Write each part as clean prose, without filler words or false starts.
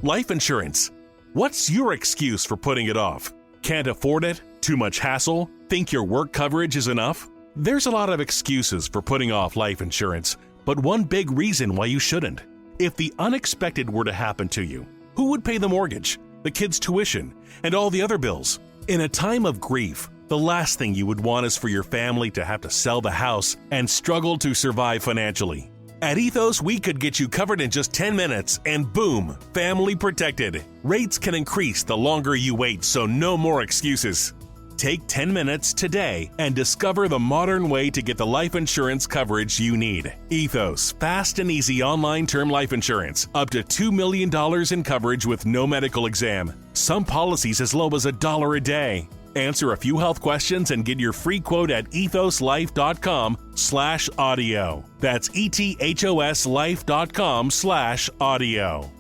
Life insurance. What's your excuse for putting it off? Can't afford it? Too much hassle? Think your work coverage is enough? There's a lot of excuses for putting off life insurance, but one big reason why you shouldn't. If the unexpected were to happen to you, who would pay the mortgage, the kids' tuition, and all the other bills? In a time of grief, the last thing you would want is for your family to have to sell the house and struggle to survive financially. At Ethos, we could get you covered in just 10 minutes and boom, family protected. Rates can increase the longer you wait, so no more excuses. Take 10 minutes today and discover the modern way to get the life insurance coverage you need. Ethos, fast and easy online term life insurance. Up to $2 million in coverage with no medical exam. Some policies as low as $1 a day. Answer a few health questions and get your free quote at ethoslife.com/audio. That's ethoslife.com/audio.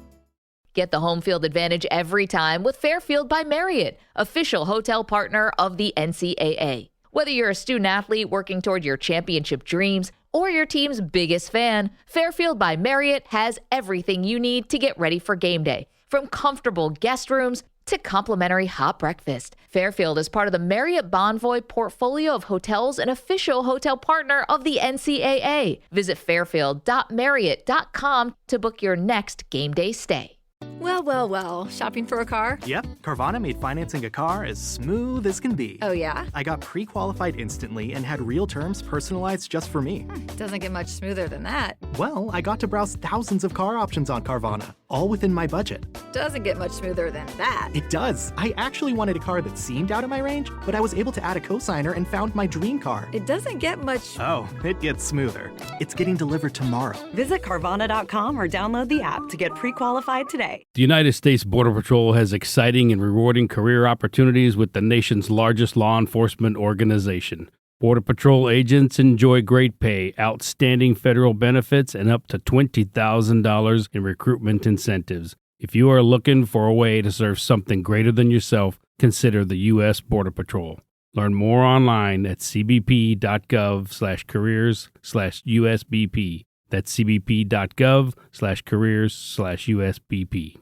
Get the home field advantage every time with Fairfield by Marriott, official hotel partner of the NCAA. Whether you're a student athlete working toward your championship dreams or your team's biggest fan, Fairfield by Marriott has everything you need to get ready for game day. From comfortable guest rooms to complimentary hot breakfast, Fairfield is part of the Marriott Bonvoy portfolio of hotels and official hotel partner of the NCAA. Visit fairfield.marriott.com to book your next game day stay. Well, shopping for a car? Yep, Carvana made financing a car as smooth as can be. Oh, yeah? I got pre-qualified instantly and had real terms personalized just for me. Doesn't get much smoother than that. Well, I got to browse thousands of car options on Carvana, all within my budget. Doesn't get much smoother than that. It does. I actually wanted a car that seemed out of my range, but I was able to add a cosigner and found my dream car. It doesn't get much... Oh, it gets smoother. It's getting delivered tomorrow. Visit Carvana.com or download the app to get pre-qualified today. The United States Border Patrol has exciting and rewarding career opportunities with the nation's largest law enforcement organization. Border Patrol agents enjoy great pay, outstanding federal benefits, and up to $20,000 in recruitment incentives. If you are looking for a way to serve something greater than yourself, consider the U.S. Border Patrol. Learn more online at cbp.gov/careers/USBP. That's cbp.gov/careers/USBP.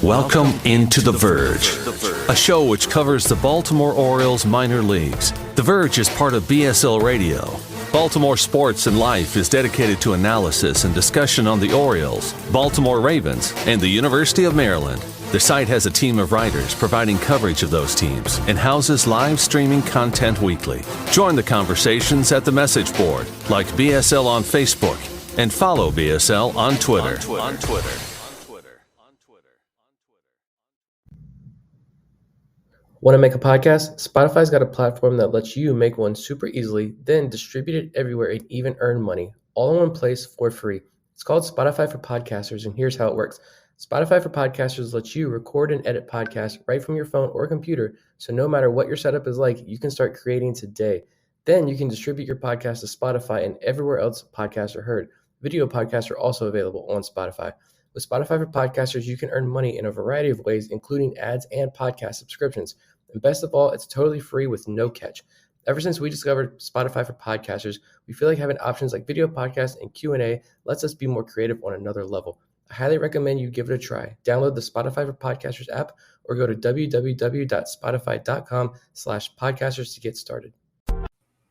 Welcome into The Verge, a show which covers the Baltimore Orioles minor leagues. The Verge is part of BSL Radio. Baltimore Sports and Life is dedicated to analysis and discussion on the Orioles, Baltimore Ravens, and the University of Maryland. The site has a team of writers providing coverage of those teams and houses live streaming content weekly. Join the conversations at the message board, like BSL on Facebook, and follow BSL on Twitter. Want to make a podcast? Spotify's got a platform that lets you make one super easily, then distribute it everywhere and even earn money, all in one place for free. It's called Spotify for Podcasters, and here's how it works. Spotify for Podcasters lets you record and edit podcasts right from your phone or computer, so no matter what your setup is like, you can start creating today. Then you can distribute your podcast to Spotify and everywhere else podcasts are heard. Video podcasts are also available on Spotify. With Spotify for Podcasters, you can earn money in a variety of ways, including ads and podcast subscriptions. And best of all, it's totally free with no catch. Ever since we discovered Spotify for Podcasters, we feel like having options like video podcasts and Q&A lets us be more creative on another level. I highly recommend you give it a try. Download the Spotify for Podcasters app or go to www.spotify.com/podcasters to get started.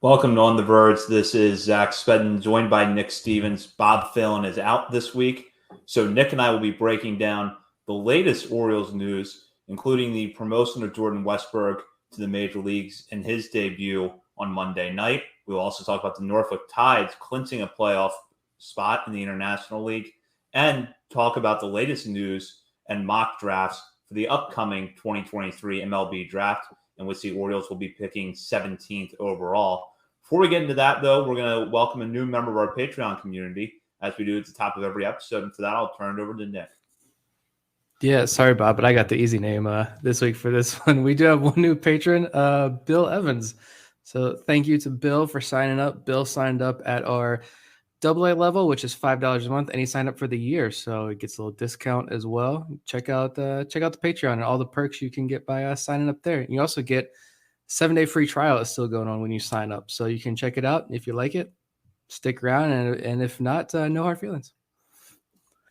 Welcome to On the Verge. This is Zach Spedden, joined by Nick Stevens. Bob Phelan is out this week, so Nick and I will be breaking down the latest Orioles news, including the promotion of Jordan Westburg to the major leagues in his debut on Monday night. We'll also talk about the Norfolk Tides clinching a playoff spot in the International League, and talk about the latest news and mock drafts for the upcoming 2023 MLB draft, in which the Orioles will be picking 17th overall. Before we get into that, though, we're going to welcome a new member of our Patreon community, as we do at the top of every episode. And for that, I'll turn it over to Nick. Yeah, sorry, Bob, but I got the easy name this week for this one. We do have one new patron, Bill Evans. So thank you to Bill for signing up. Bill signed up at our AA level, which is $5 a month, and he signed up for the year, so it gets a little discount as well. Check out the Patreon and all the perks you can get by signing up there. You also get 7-day free trial is still going on when you sign up, so you can check it out. If you like it, stick around, and if not, no hard feelings.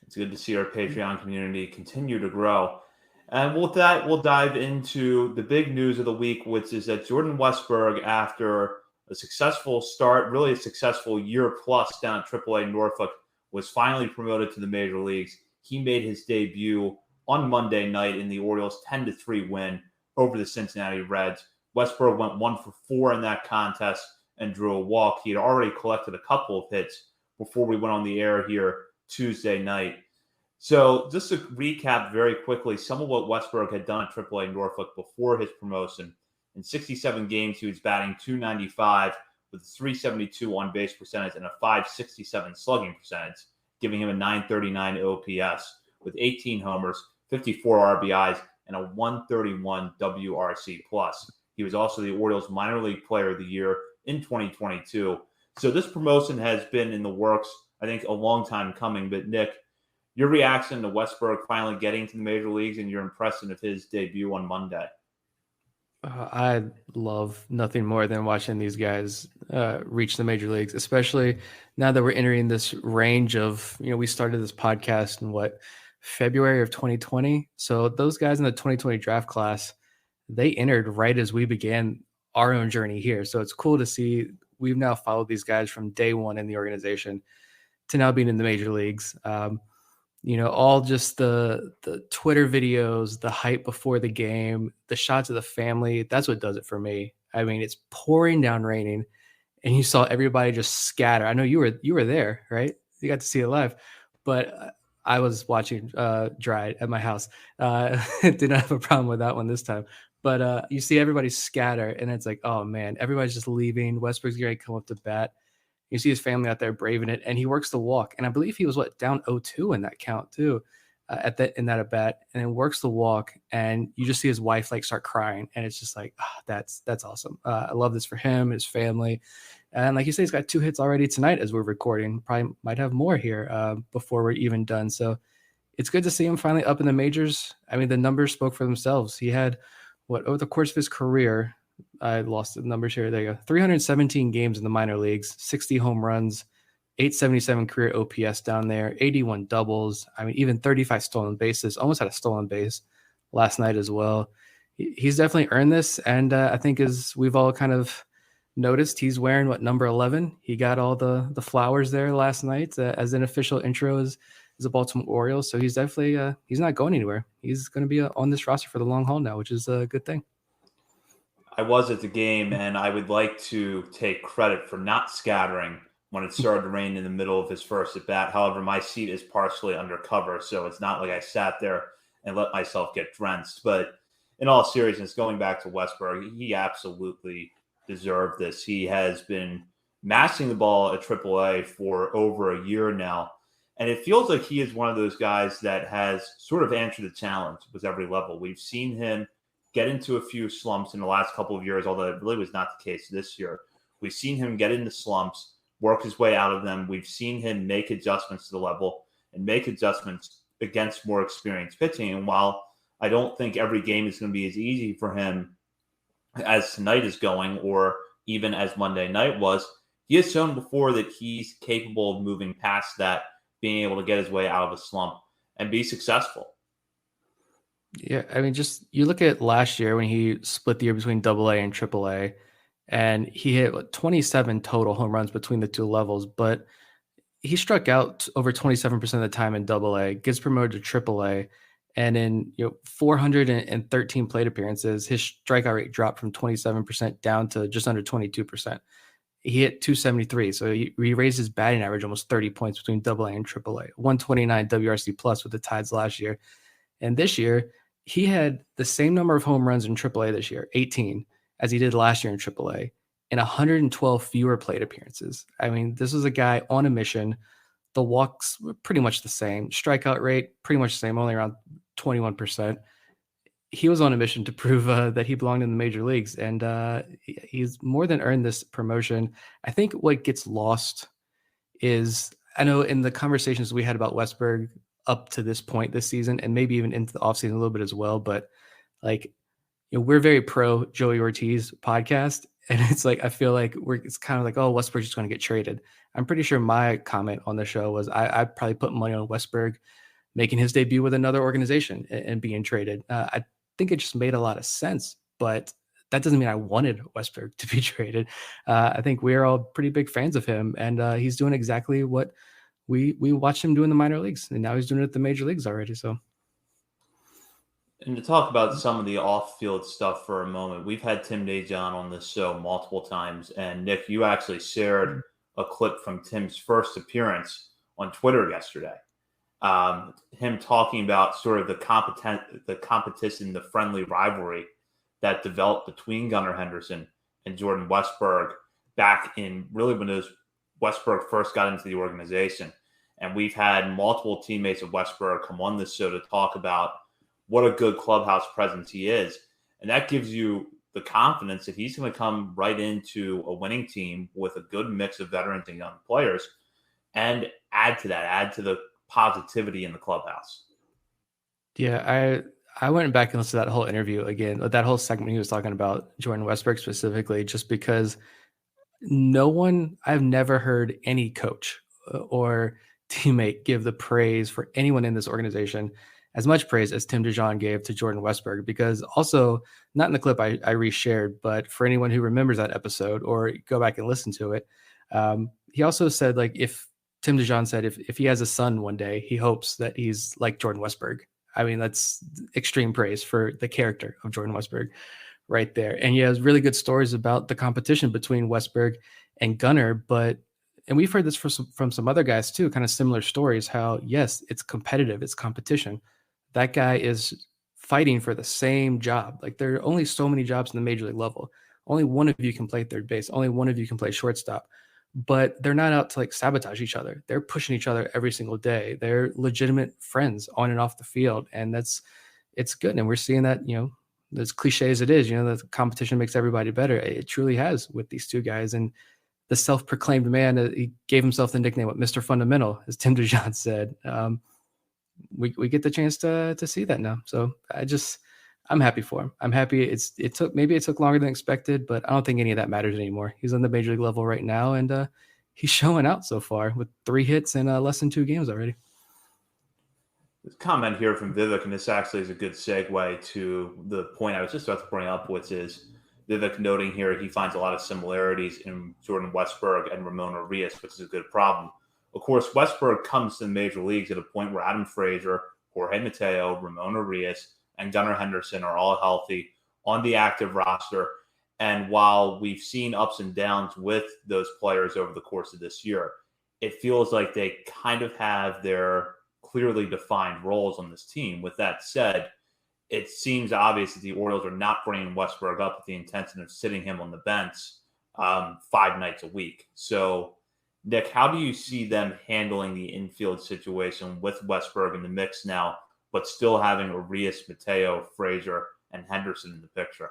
It's good to see our Patreon community continue to grow. And with that, we'll dive into the big news of the week, which is that Jordan Westburg, after a successful start, really a successful year plus down at AAA Norfolk, was finally promoted to the major leagues. He made his debut on Monday night in the Orioles' 10-3 win over the Cincinnati Reds. Westburg went 1 for 4 in that contest and drew a walk. He had already collected a couple of hits before we went on the air here Tuesday night. So just to recap very quickly, some of what Westburg had done at AAA Norfolk before his promotion. In 67 games, he was batting .295 with a .372 on-base percentage and a .567 slugging percentage, giving him a .939 OPS with 18 homers, 54 RBIs, and a .131 WRC+. He was also the Orioles Minor League Player of the Year in 2022. So this promotion has been in the works, I think, a long time coming. But Nick, your reaction to Westburg finally getting to the major leagues and your impression of his debut on Monday? I love nothing more than watching these guys reach the major leagues, especially now that we're entering this range of, we started this podcast in February of 2020. So those guys in the 2020 draft class, they entered right as we began our own journey here. So it's cool to see we've now followed these guys from day one in the organization to now being in the major leagues. All just the Twitter videos, the hype before the game, the shots of the family. That's what does it for me. I mean, it's pouring down raining and you saw everybody just scatter. I know you were there, right? You got to see it live, but I was watching dry at my house. Didn't have a problem with that one this time, but you see everybody scatter and it's like, oh man, everybody's just leaving. Westburg's going to come up to bat. You see his family out there braving it, and he works the walk. And I believe he was down 0-2 in that count too, in that at bat, and then works the walk. And you just see his wife start crying, and it's just like, that's awesome. I love this for him, his family, and like you say, he's got 2 hits already tonight as we're recording. Probably might have more here before we're even done. So it's good to see him finally up in the majors. I mean, the numbers spoke for themselves. He had over the course of his career. I lost the numbers here. There you go. 317 games in the minor leagues, 60 home runs, 877 career OPS down there, 81 doubles. I mean, even 35 stolen bases, almost had a stolen base last night as well. He's definitely earned this. And I think as we've all kind of noticed, he's wearing number 11. He got all the flowers there last night as an official intro as a Baltimore Orioles. So he's definitely, he's not going anywhere. He's going to be on this roster for the long haul now, which is a good thing. I was at the game, and I would like to take credit for not scattering when it started to rain in the middle of his first at bat. However, my seat is partially undercover, so it's not like I sat there and let myself get drenched. But in all seriousness, going back to Westburg, he absolutely deserved this. He has been mashing the ball at AAA for over a year now, and it feels like he is one of those guys that has sort of answered the challenge with every level. We've seen him get into a few slumps in the last couple of years, although it really was not the case this year. We've seen him get into slumps, work his way out of them. We've seen him make adjustments to the level and make adjustments against more experienced pitching. And while I don't think every game is going to be as easy for him as tonight is going, or even as Monday night was, he has shown before that he's capable of moving past that, being able to get his way out of a slump and be successful. Yeah, I mean, just you look at last year when he split the year between AA and AAA, and he hit 27 total home runs between the two levels, but he struck out over 27% of the time in AA, gets promoted to AAA, and in 413 plate appearances, his strikeout rate dropped from 27% down to just under 22%. He hit 273, so he raised his batting average almost 30 points between AA and AAA. 129 WRC plus with the Tides last year, and this year he had the same number of home runs in AAA this year, 18, as he did last year in AAA, and 112 fewer plate appearances. I mean, this is a guy on a mission. The walks were pretty much the same. Strikeout rate, pretty much the same, only around 21%. He was on a mission to prove that he belonged in the major leagues, and he's more than earned this promotion. I think what gets lost is, I know in the conversations we had about Westburg up to this point this season, and maybe even into the offseason a little bit as well, but we're very pro Joey Ortiz podcast, And it's like, I feel like it's kind of like, oh, Westberg's just going to get traded. I'm pretty sure my comment on the show was I probably put money on Westberg making his debut with another organization and being traded. I think it just made a lot of sense, but that doesn't mean I wanted Westberg to be traded. I think we're all pretty big fans of him, and he's doing exactly what we watched him do in the minor leagues, and now he's doing it at the major leagues already. So. And to talk about some of the off-field stuff for a moment, we've had Tim Dejan on this show multiple times, and Nick, you actually shared a clip from Tim's first appearance on Twitter yesterday. Him talking about sort of the competition, the friendly rivalry that developed between Gunnar Henderson and Jordan Westburg back in really when Westburg first got into the organization. And we've had multiple teammates of Westburg come on this show to talk about what a good clubhouse presence he is. And that gives you the confidence that he's going to come right into a winning team with a good mix of veterans and young players and add to the positivity in the clubhouse. Yeah, I went back and listened to that whole interview again, that whole segment he was talking about Jordan Westburg specifically, just because I've never heard any coach or teammate give the praise for anyone in this organization as much praise as Tim Dejan gave to Jordan Westburg, because also, not in the clip I reshared, but for anyone who remembers that episode or go back and listen to it, he also said, like, if Tim Dejan said if he has a son one day, he hopes that he's like Jordan Westburg. I mean, that's extreme praise for the character of Jordan Westburg right there. And he has really good stories about the competition between Westburg and Gunnar, and we've heard this from some other guys too, kind of similar stories, how yes, it's competitive, it's competition. That guy is fighting for the same job. Like, there are only so many jobs in the major league level. Only one of you can play third base. Only one of you can play shortstop. But they're not out to like sabotage each other. They're pushing each other every single day. They're legitimate friends on and off the field. And it's good. And we're seeing that, as cliche as it is, the competition makes everybody better. It truly has with these two guys. And the self-proclaimed man, he gave himself the nickname, Mr. Fundamental, as Tim Dejan said. We get the chance to see that now. So I'm happy for him. I'm happy. It took longer than expected, but I don't think any of that matters anymore. He's on the major league level right now, and he's showing out so far with 3 hits in less than 2 games already. This comment here from Vivek, and this actually is a good segue to the point I was just about to bring up, which is Vivek noting here he finds a lot of similarities in Jordan Westburg and Ramon Arias, which is a good problem. Of course, Westburg comes to the major leagues at a point where Adam Frazier, Jorge Mateo, Ramon Arias, and Gunnar Henderson are all healthy on the active roster. And while we've seen ups and downs with those players over the course of this year, it feels like they kind of have their clearly defined roles on this team. With that said, it seems obvious that the Orioles are not bringing Westburg up with the intention of sitting him on the bench 5 nights a week. So, Nick, how do you see them handling the infield situation with Westburg in the mix now, but still having Arias, Mateo, Frazier, and Henderson in the picture?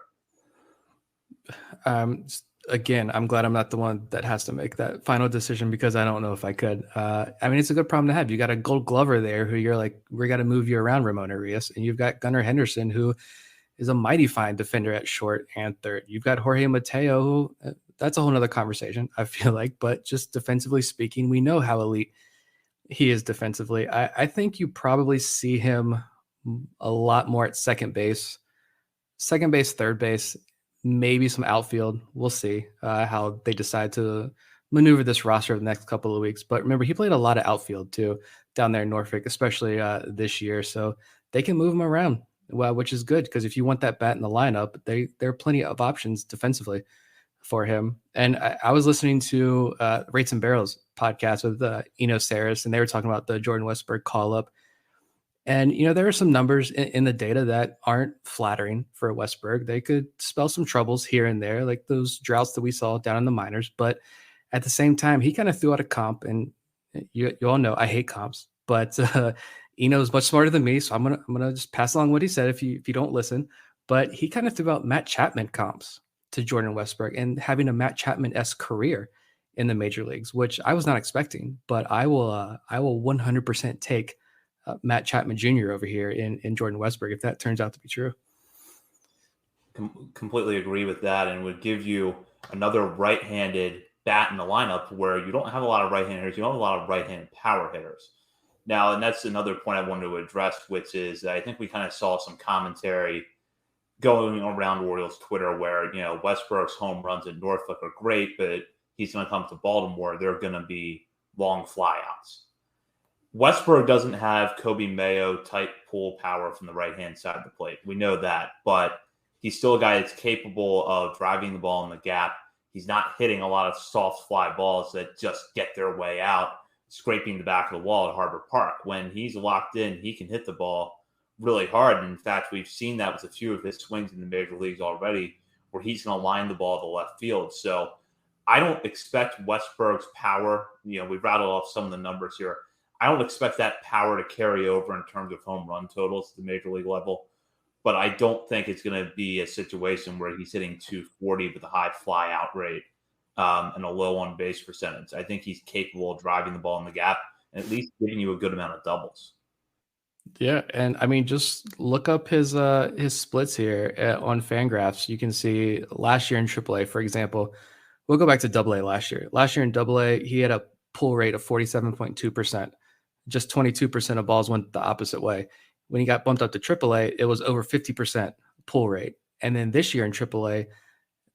Again, I'm glad I'm not the one that has to make that final decision, because I don't know if I could. It's a good problem to have. You got a Gold Glover there who you're like, we got to move you around, Ramon Arias, and you've got Gunnar Henderson, who is a mighty fine defender at short and third. You've got Jorge Mateo, who that's a whole nother conversation, I feel like, but just defensively speaking, we know how elite he is defensively. I think you probably see him a lot more at second base, third base, maybe some outfield. We'll see how they decide to maneuver this roster over the next couple of weeks. But remember, he played a lot of outfield too down there in Norfolk, especially this year. So they can move him around, well, which is good, because if you want that bat in the lineup, there are plenty of options defensively for him. And I was listening to Rates and Barrels podcast with Eno Saris, and they were talking about the Jordan Westburg call-up. And, there are some numbers in the data that aren't flattering for Westburg. They could spell some troubles here and there, like those droughts that we saw down in the minors. But at the same time, he kind of threw out a comp, and you all know I hate comps, but Eno's much smarter than me. So I'm gonna just pass along what he said if you don't listen. But he kind of threw out Matt Chapman comps to Jordan Westburg and having a Matt Chapman-esque career in the major leagues, which I was not expecting. But I will 100% take Matt Chapman Jr. over here in Jordan Westburg if that turns out to be true. Completely agree with that, and would give you another right-handed bat in the lineup where you don't have a lot of right-handed hitters. You don't have a lot of right-handed power hitters. Now, and that's another point I wanted to address, which is I think we kind of saw some commentary going around Orioles Twitter where, Westburg's home runs at Norfolk are great, but he's going to come to Baltimore. They're going to be long flyouts. Westburg doesn't have Kobe Mayo type pull power from the right-hand side of the plate. We know that, but he's still a guy that's capable of driving the ball in the gap. He's not hitting a lot of soft fly balls that just get their way out, scraping the back of the wall at Harbor Park. When he's locked in, he can hit the ball really hard. And in fact, we've seen that with a few of his swings in the major leagues already, where he's going to line the ball to left field. So I don't expect Westburg's power. We've rattled off some of the numbers here. I don't expect that power to carry over in terms of home run totals at the major league level. But I don't think it's going to be a situation where he's hitting 240 with a high fly out rate and a low on base percentage. I think he's capable of driving the ball in the gap and at least giving you a good amount of doubles. Yeah, and I mean, just look up his splits here on Fangraphs. You can see last year in AAA, for example. We'll go back to AA last year. Last year in AA, he had a pull rate of 47.2%. Just 22% of balls went the opposite way. When he got bumped up to AAA, it was over 50% pull rate. And then this year in AAA,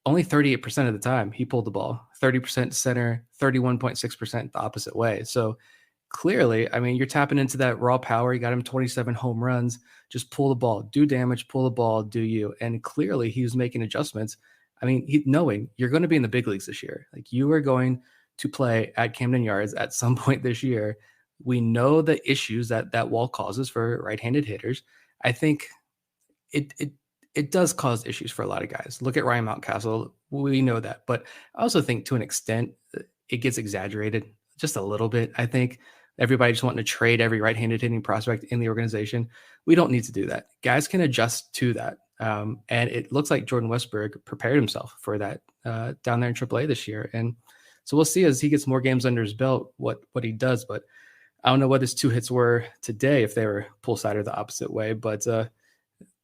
only 38% of the time he pulled the ball, 30% center, 31.6% the opposite way. So clearly, I mean, you're tapping into that raw power. You got him 27 home runs. Just pull the ball, do damage, pull the ball, do you. And clearly he was making adjustments. I mean, knowing you're going to be in the big leagues this year. Like, you are going to play at Camden Yards at some point this year. We know the issues that wall causes for right-handed hitters. I think it does cause issues for a lot of guys. Look at Ryan Mountcastle. We know that. But I also think to an extent it gets exaggerated just a little bit. I think everybody just wanting to trade every right-handed hitting prospect in the organization. We don't need to do that. Guys can adjust to that. And it looks like Jordan Westburg prepared himself for that down there in AAA this year. And so we'll see as he gets more games under his belt what he does. But I don't know what his 2 hits were today, if they were pull side or the opposite way. But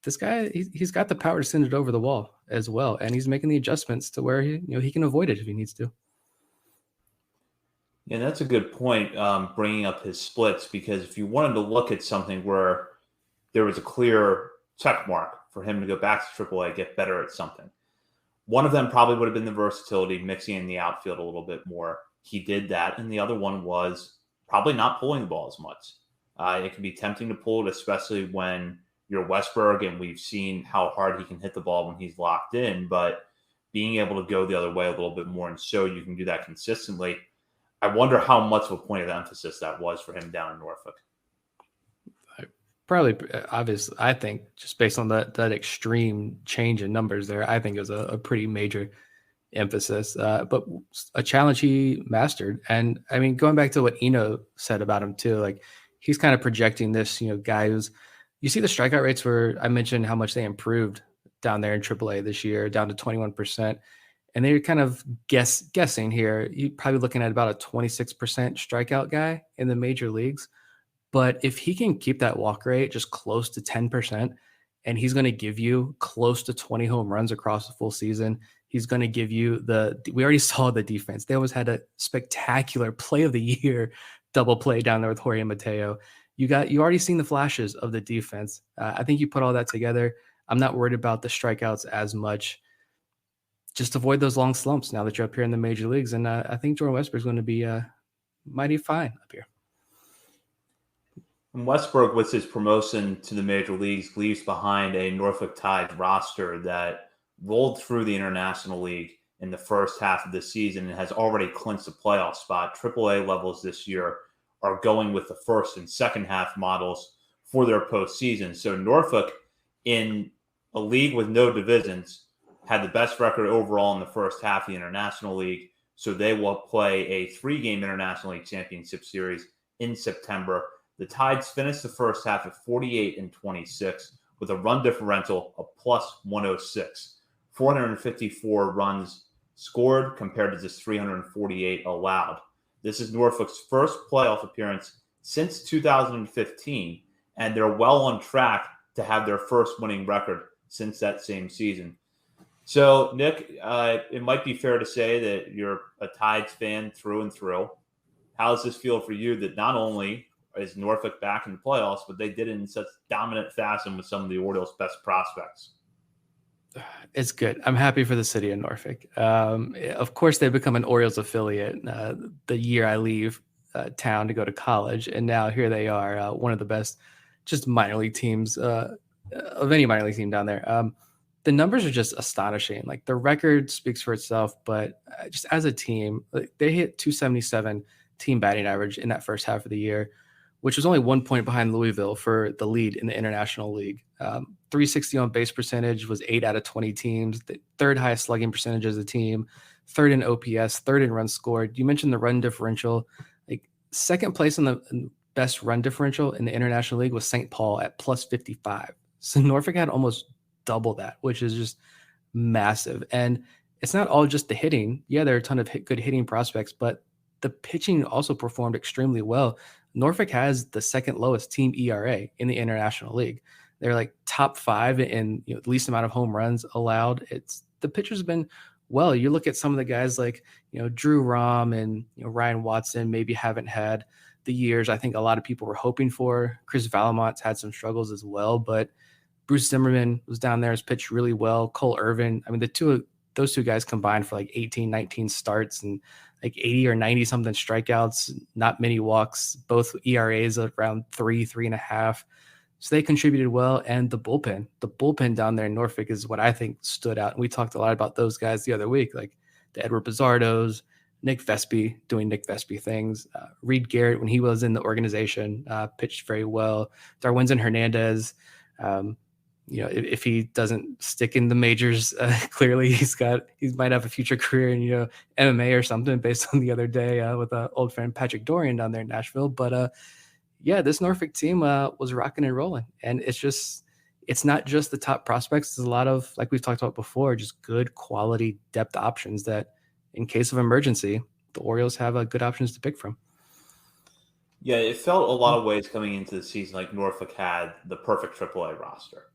this guy, he's got the power to send it over the wall as well. And he's making the adjustments to where he can avoid it if he needs to. Yeah, that's a good point, bringing up his splits, because if you wanted to look at something where there was a clear check mark for him to go back to AAA, get better at something, one of them probably would have been the versatility, mixing in the outfield a little bit more. He did that. And the other one was probably not pulling the ball as much. It can be tempting to pull it, especially when you're Westburg, and we've seen how hard he can hit the ball when he's locked in. But being able to go the other way a little bit more and show you can do that consistently, I wonder how much of a point of emphasis that was for him down in Norfolk. Probably, obviously, I think just based on that extreme change in numbers there, I think it was a pretty major emphasis, but a challenge he mastered. And I mean, going back to what Eno said about him too, like, he's kind of projecting this, guy who's, you see the strikeout rates where I mentioned how much they improved down there in AAA this year, down to 21%. And they're kind of guessing here. You're probably looking at about a 26% strikeout guy in the major leagues. But if he can keep that walk rate just close to 10%, and he's going to give you close to 20 home runs across the full season, he's going to give you we already saw the defense. They always had a spectacular play of the year double play down there with Jorge Mateo. You already seen the flashes of the defense. I think you put all that together. I'm not worried about the strikeouts as much. Just avoid those long slumps now that you're up here in the major leagues. And I think Jordan Westburg is going to be mighty fine up here. And Westburg, with his promotion to the major leagues, leaves behind a Norfolk Tides roster that rolled through the International League in the first half of the season and has already clinched a playoff spot. AAA levels this year are going with the first and second half models for their postseason. So Norfolk, in a league with no divisions, had the best record overall in the first half of the International League. So they will play a 3-game International League Championship Series in September. The Tides finished the first half at 48-26 with a run differential of plus 106. 454 runs scored compared to just 348 allowed. This is Norfolk's first playoff appearance since 2015, and they're well on track to have their first winning record since that same season. So, Nick, it might be fair to say that you're a Tides fan through and through. How does this feel for you that not only is Norfolk back in the playoffs, but they did it in such dominant fashion with some of the Orioles' best prospects? It's good. I'm happy for the city of Norfolk. Of course, they become an Orioles affiliate the year I leave town to go to college, and now here they are, one of the best, just minor league teams of any minor league team down there. The numbers are just astonishing. Like the record speaks for itself, but just as a team, like, they hit 277 team batting average in that first half of the year, which was only 1 point behind Louisville for the lead in the International League. 360 on base percentage was 8 out of 20 teams, the third highest slugging percentage as a team, third in OPS, third in runs scored. You mentioned the run differential. Like second place in the best run differential in the International League was St. Paul at plus 55. So Norfolk had almost double that, which is just massive. And it's not all just the hitting. Yeah, there are a ton of good hitting prospects, but the pitching also performed extremely well. Norfolk has the second lowest team ERA in the International League. They're like top 5 in least amount of home runs allowed. It's the pitchers have been well. You look at some of the guys like Drew Rom and Ryan Watson maybe haven't had the years I think a lot of people were hoping for. Chris Valamont's had some struggles as well, but Bruce Zimmerman was down there, has pitched really well. Cole Irvin, I mean those two guys combined for like 18, 19 starts and like 80 or 90 something strikeouts, not many walks, both ERAs around 3.5. So they contributed well. And the bullpen down there in Norfolk is what I think stood out. And we talked a lot about those guys the other week, like the Edward Pizzardos, Nick Vespi doing Nick Vespi things. Reed Garrett, when he was in the organization, pitched very well. Darwinzon Hernandez, if he doesn't stick in the majors, clearly he might have a future career in MMA or something, based on the other day with old friend Patrick Dorian down there in Nashville. But this Norfolk team was rocking and rolling, and it's not just the top prospects. There's a lot of, like we've talked about before, just good quality depth options that, in case of emergency, the Orioles have good options to pick from. Yeah, it felt a lot of ways coming into the season like Norfolk had the perfect AAA roster.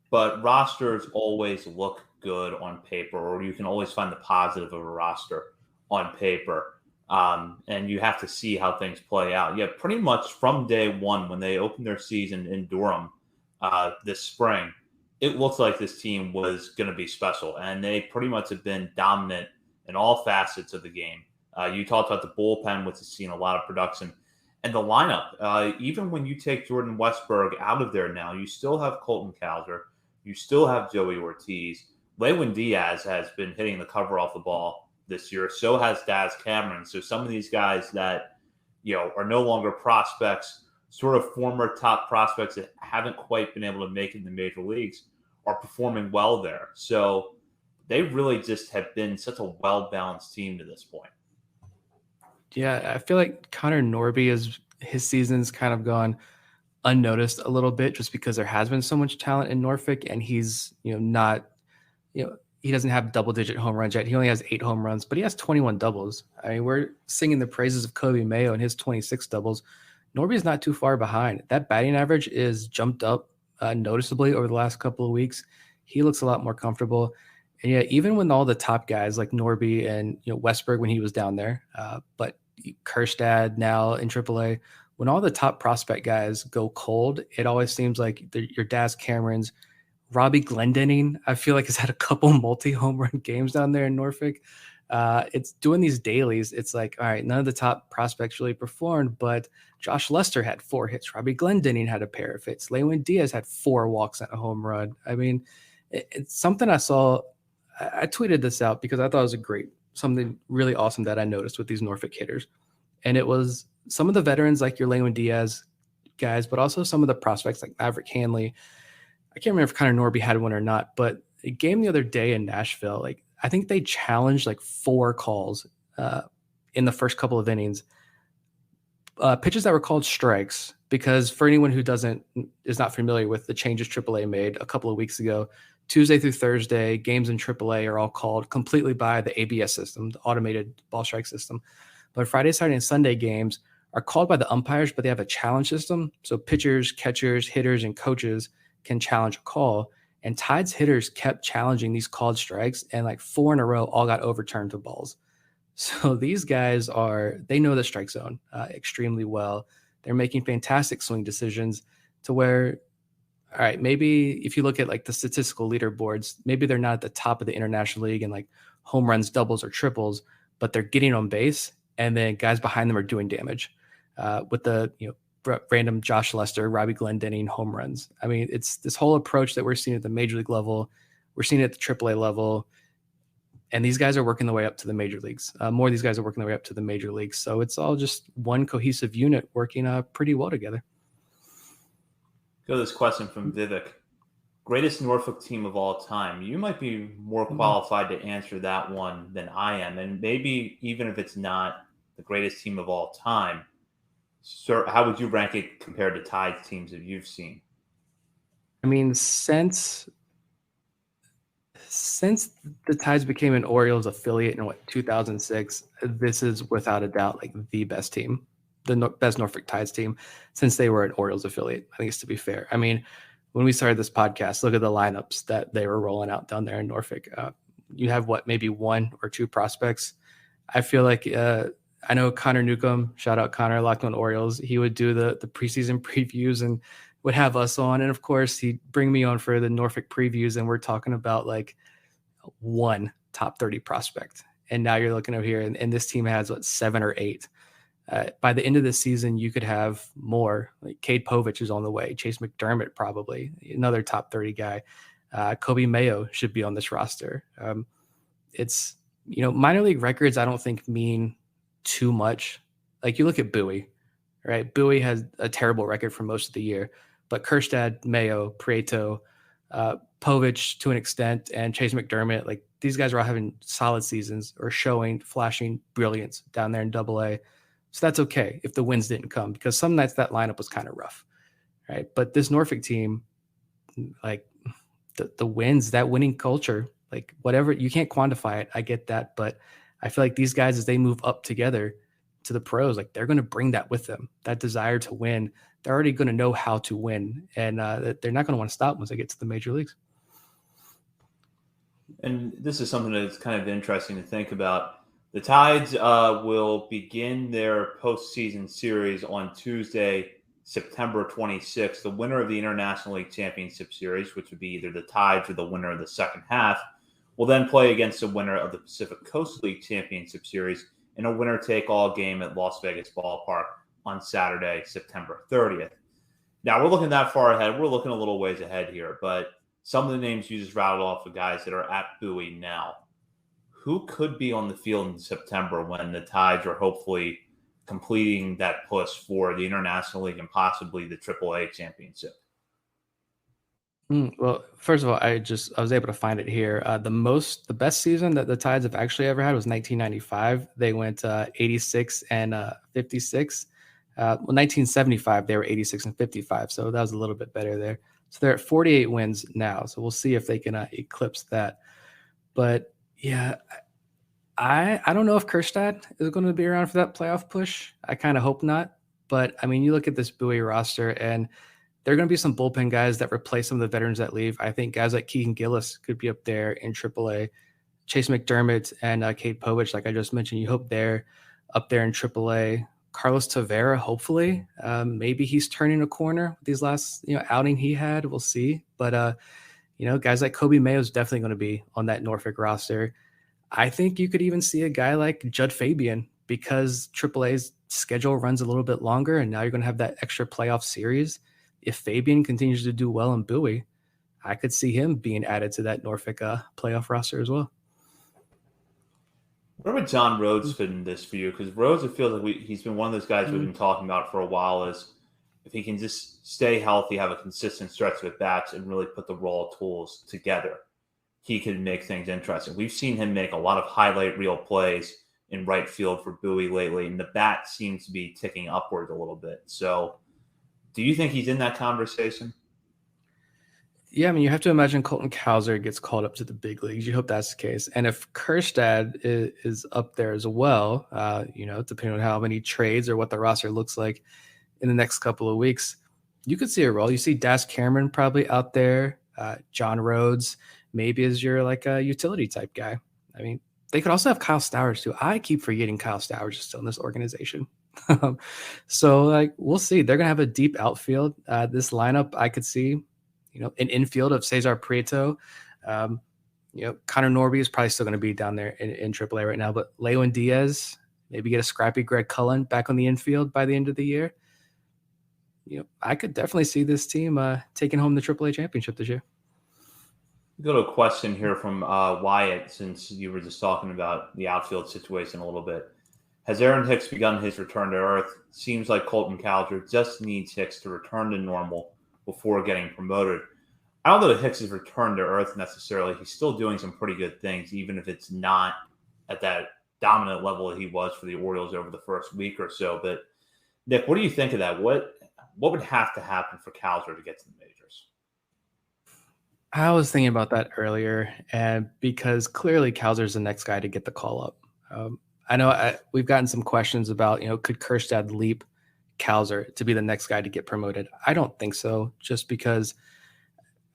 But rosters always look good on paper, or you can always find the positive of a roster on paper. And you have to see how things play out. Yeah, pretty much from day one, when they opened their season in Durham this spring, it looked like this team was going to be special. And they pretty much have been dominant in all facets of the game. You talked about the bullpen, which has seen a lot of production. And the lineup, even when you take Jordan Westburg out of there now, you still have Colton Cowser. You still have Joey Ortiz. Lewin Diaz has been hitting the cover off the ball this year. So has Daz Cameron. So some of these guys that, are no longer prospects, sort of former top prospects that haven't quite been able to make it in the major leagues, are performing well there. So they really just have been such a well-balanced team to this point. Yeah, I feel like Connor Norby his season's kind of gone unnoticed a little bit, just because there has been so much talent in Norfolk, and he's not he doesn't have double-digit home runs yet. He only has 8 home runs, but he has 21 doubles. I mean, we're singing the praises of Kobe Mayo and his 26 doubles. Norby's not too far behind. That batting average is jumped up noticeably over the last couple of weeks. He looks a lot more comfortable. And yeah, even when all the top guys like Norby and Westburg when he was down there, but Kerstad now in AAA, when all the top prospect guys go cold, it always seems like your Daz Camerons, Robbie Glendening, I feel like has had a couple multi-home run games down there in Norfolk. It's doing these dailies. It's like, all right, none of the top prospects really performed, but Josh Lester had 4 hits. Robbie Glendening had a pair of hits. Lewin Diaz had 4 walks and a home run. I mean, it's something I saw. I tweeted this out because I thought it was something really awesome that I noticed with these Norfolk hitters. And it was some of the veterans like your Lewin Diaz guys, but also some of the prospects like Maverick Hanley. I can't remember if Connor Norby had one or not, but a game the other day in Nashville, like I think they challenged like 4 calls in the first couple of innings, pitches that were called strikes, because for anyone who is not familiar with the changes AAA made a couple of weeks ago, Tuesday through Thursday, games in AAA are all called completely by the ABS system, the automated ball strike system. But Friday, Saturday, and Sunday games are called by the umpires, but they have a challenge system. So pitchers, catchers, hitters, and coaches can challenge a call. And Tides hitters kept challenging these called strikes, and like 4 in a row all got overturned to balls. So these guys they know the strike zone extremely well. They're making fantastic swing decisions to where, all right, maybe if you look at like the statistical leaderboards, maybe they're not at the top of the International League and like home runs, doubles, or triples, but they're getting on base, and then guys behind them are doing damage with the random Josh Lester, Robbie Glendening home runs. I mean, it's this whole approach that we're seeing at the major league level. We're seeing it at the AAA level. And these guys are working their way up to the major leagues. More of these guys are working their way up to the major leagues. So it's all just one cohesive unit working pretty well together. Go to this question from Vivek. Greatest Norfolk team of all time. You might be more qualified to answer that one than I am. And maybe even if it's not the greatest team of all time, sir, how would you rank it compared to Tides teams that you've seen? I mean, since the Tides became an Orioles affiliate in 2006, this is without a doubt like the best team, best Norfolk Tides team since they were an Orioles affiliate. I think it's to be fair. I mean, when we started this podcast, look at the lineups that they were rolling out down there in Norfolk. You have maybe 1 or 2 prospects. I feel like I know Connor Newcomb, shout out Connor, Locked On Orioles. He would do the preseason previews and would have us on. And of course, he'd bring me on for the Norfolk previews. And we're talking about like 1 top 30 prospect. And now you're looking over here and this team has 7 or 8. By the end of the season, you could have more. Like Cade Povich is on the way. Chase McDermott, probably another top 30 guy. Kobe Mayo should be on this roster. It's, minor league records, I don't think mean too much. Like you look at Bowie, right? Bowie has a terrible record for most of the year, but Kerstad, Mayo, Prieto, Povich to an extent, and Chase McDermott, like these guys are all having solid seasons or flashing brilliance down there in AA. So that's okay if the wins didn't come, because some nights that lineup was kind of rough, right? But this Norfolk team, like the wins, that winning culture, like whatever, you can't quantify it. I get that, but I feel like these guys, as they move up together to the pros, like they're going to bring that with them, that desire to win. They're already going to know how to win, and they're not going to want to stop once they get to the major leagues. And this is something that's kind of interesting to think about. The Tides will begin their postseason series on Tuesday, September 26th. The winner of the International League Championship Series, which would be either the Tides or the winner of the second half, will then play against the winner of the Pacific Coast League Championship Series in a winner-take-all game at Las Vegas Ballpark on Saturday, September 30th. Now, we're looking that far ahead. We're looking a little ways ahead here, but some of the names you just rattled off of guys that are at Bowie now. Who could be on the field in September when the Tides are hopefully completing that push for the International League and possibly the AAA championship? Well, first of all, I was able to find it here. The best season that the Tides have actually ever had was 1995. They went 86 and 56. 1975, they were 86 and 55. So that was a little bit better there. So they're at 48 wins now. So we'll see if they can eclipse that. But yeah, I don't know if Kerstad is going to be around for that playoff push. I kind of hope not. But I mean, you look at this Bowie roster, and there are going to be some bullpen guys that replace some of the veterans that leave. I think guys like Keegan Gillis could be up there in AAA. Chase McDermott and Cade Povich, like I just mentioned, you hope they're up there in AAA. Carlos Tavera, hopefully. Maybe he's turning a corner with these last outing he had. We'll see. But, guys like Kobe Mayo is definitely going to be on that Norfolk roster. I think you could even see a guy like Judd Fabian, because AAA's schedule runs a little bit longer, and now you're going to have that extra playoff series. If Fabian continues to do well in Bowie, I could see him being added to that Norfolk playoff roster as well. Where would John Rhodes fit in this for you? Because Rhodes, it feels like he's been one of those guys we've been talking about for a while. Is if he can just stay healthy, have a consistent stretch of at-bats, and really put the raw tools together, he could make things interesting. We've seen him make a lot of highlight reel plays in right field for Bowie lately, and the bat seems to be ticking upward a little bit. So do you think he's in that conversation? Yeah, I mean, you have to imagine Colton Cowser gets called up to the big leagues. You hope that's the case. And if Kerstad is up there as well, depending on how many trades or what the roster looks like in the next couple of weeks, you could see a role. You see Das Cameron probably out there. John Rhodes maybe is your like a utility type guy. I mean, they could also have Kyle Stowers too. I keep forgetting Kyle Stowers is still in this organization. So like we'll see. They're gonna have a deep outfield. This lineup I could see, an infield of Cesar Prieto. Connor Norby is probably still going to be down there in AAA right now, but Lewin Diaz, maybe get a scrappy Greg Cullen back on the infield by the end of the year. I could definitely see this team taking home the AAA championship this year. Go to a question here from Wyatt, since you were just talking about the outfield situation a little bit. Has Aaron Hicks begun his return to earth? Seems like Colton Cowser just needs Hicks to return to normal before getting promoted. I don't know that Hicks has returned to earth necessarily. He's still doing some pretty good things, even if it's not at that dominant level that he was for the Orioles over the first week or so. But Nick, what do you think of that? What would have to happen for Cowser to get to the majors? I was thinking about that earlier, and because clearly Cowser's the next guy to get the call up. I know we've gotten some questions about, could Kjerstad leap Cowser to be the next guy to get promoted? I don't think so, just because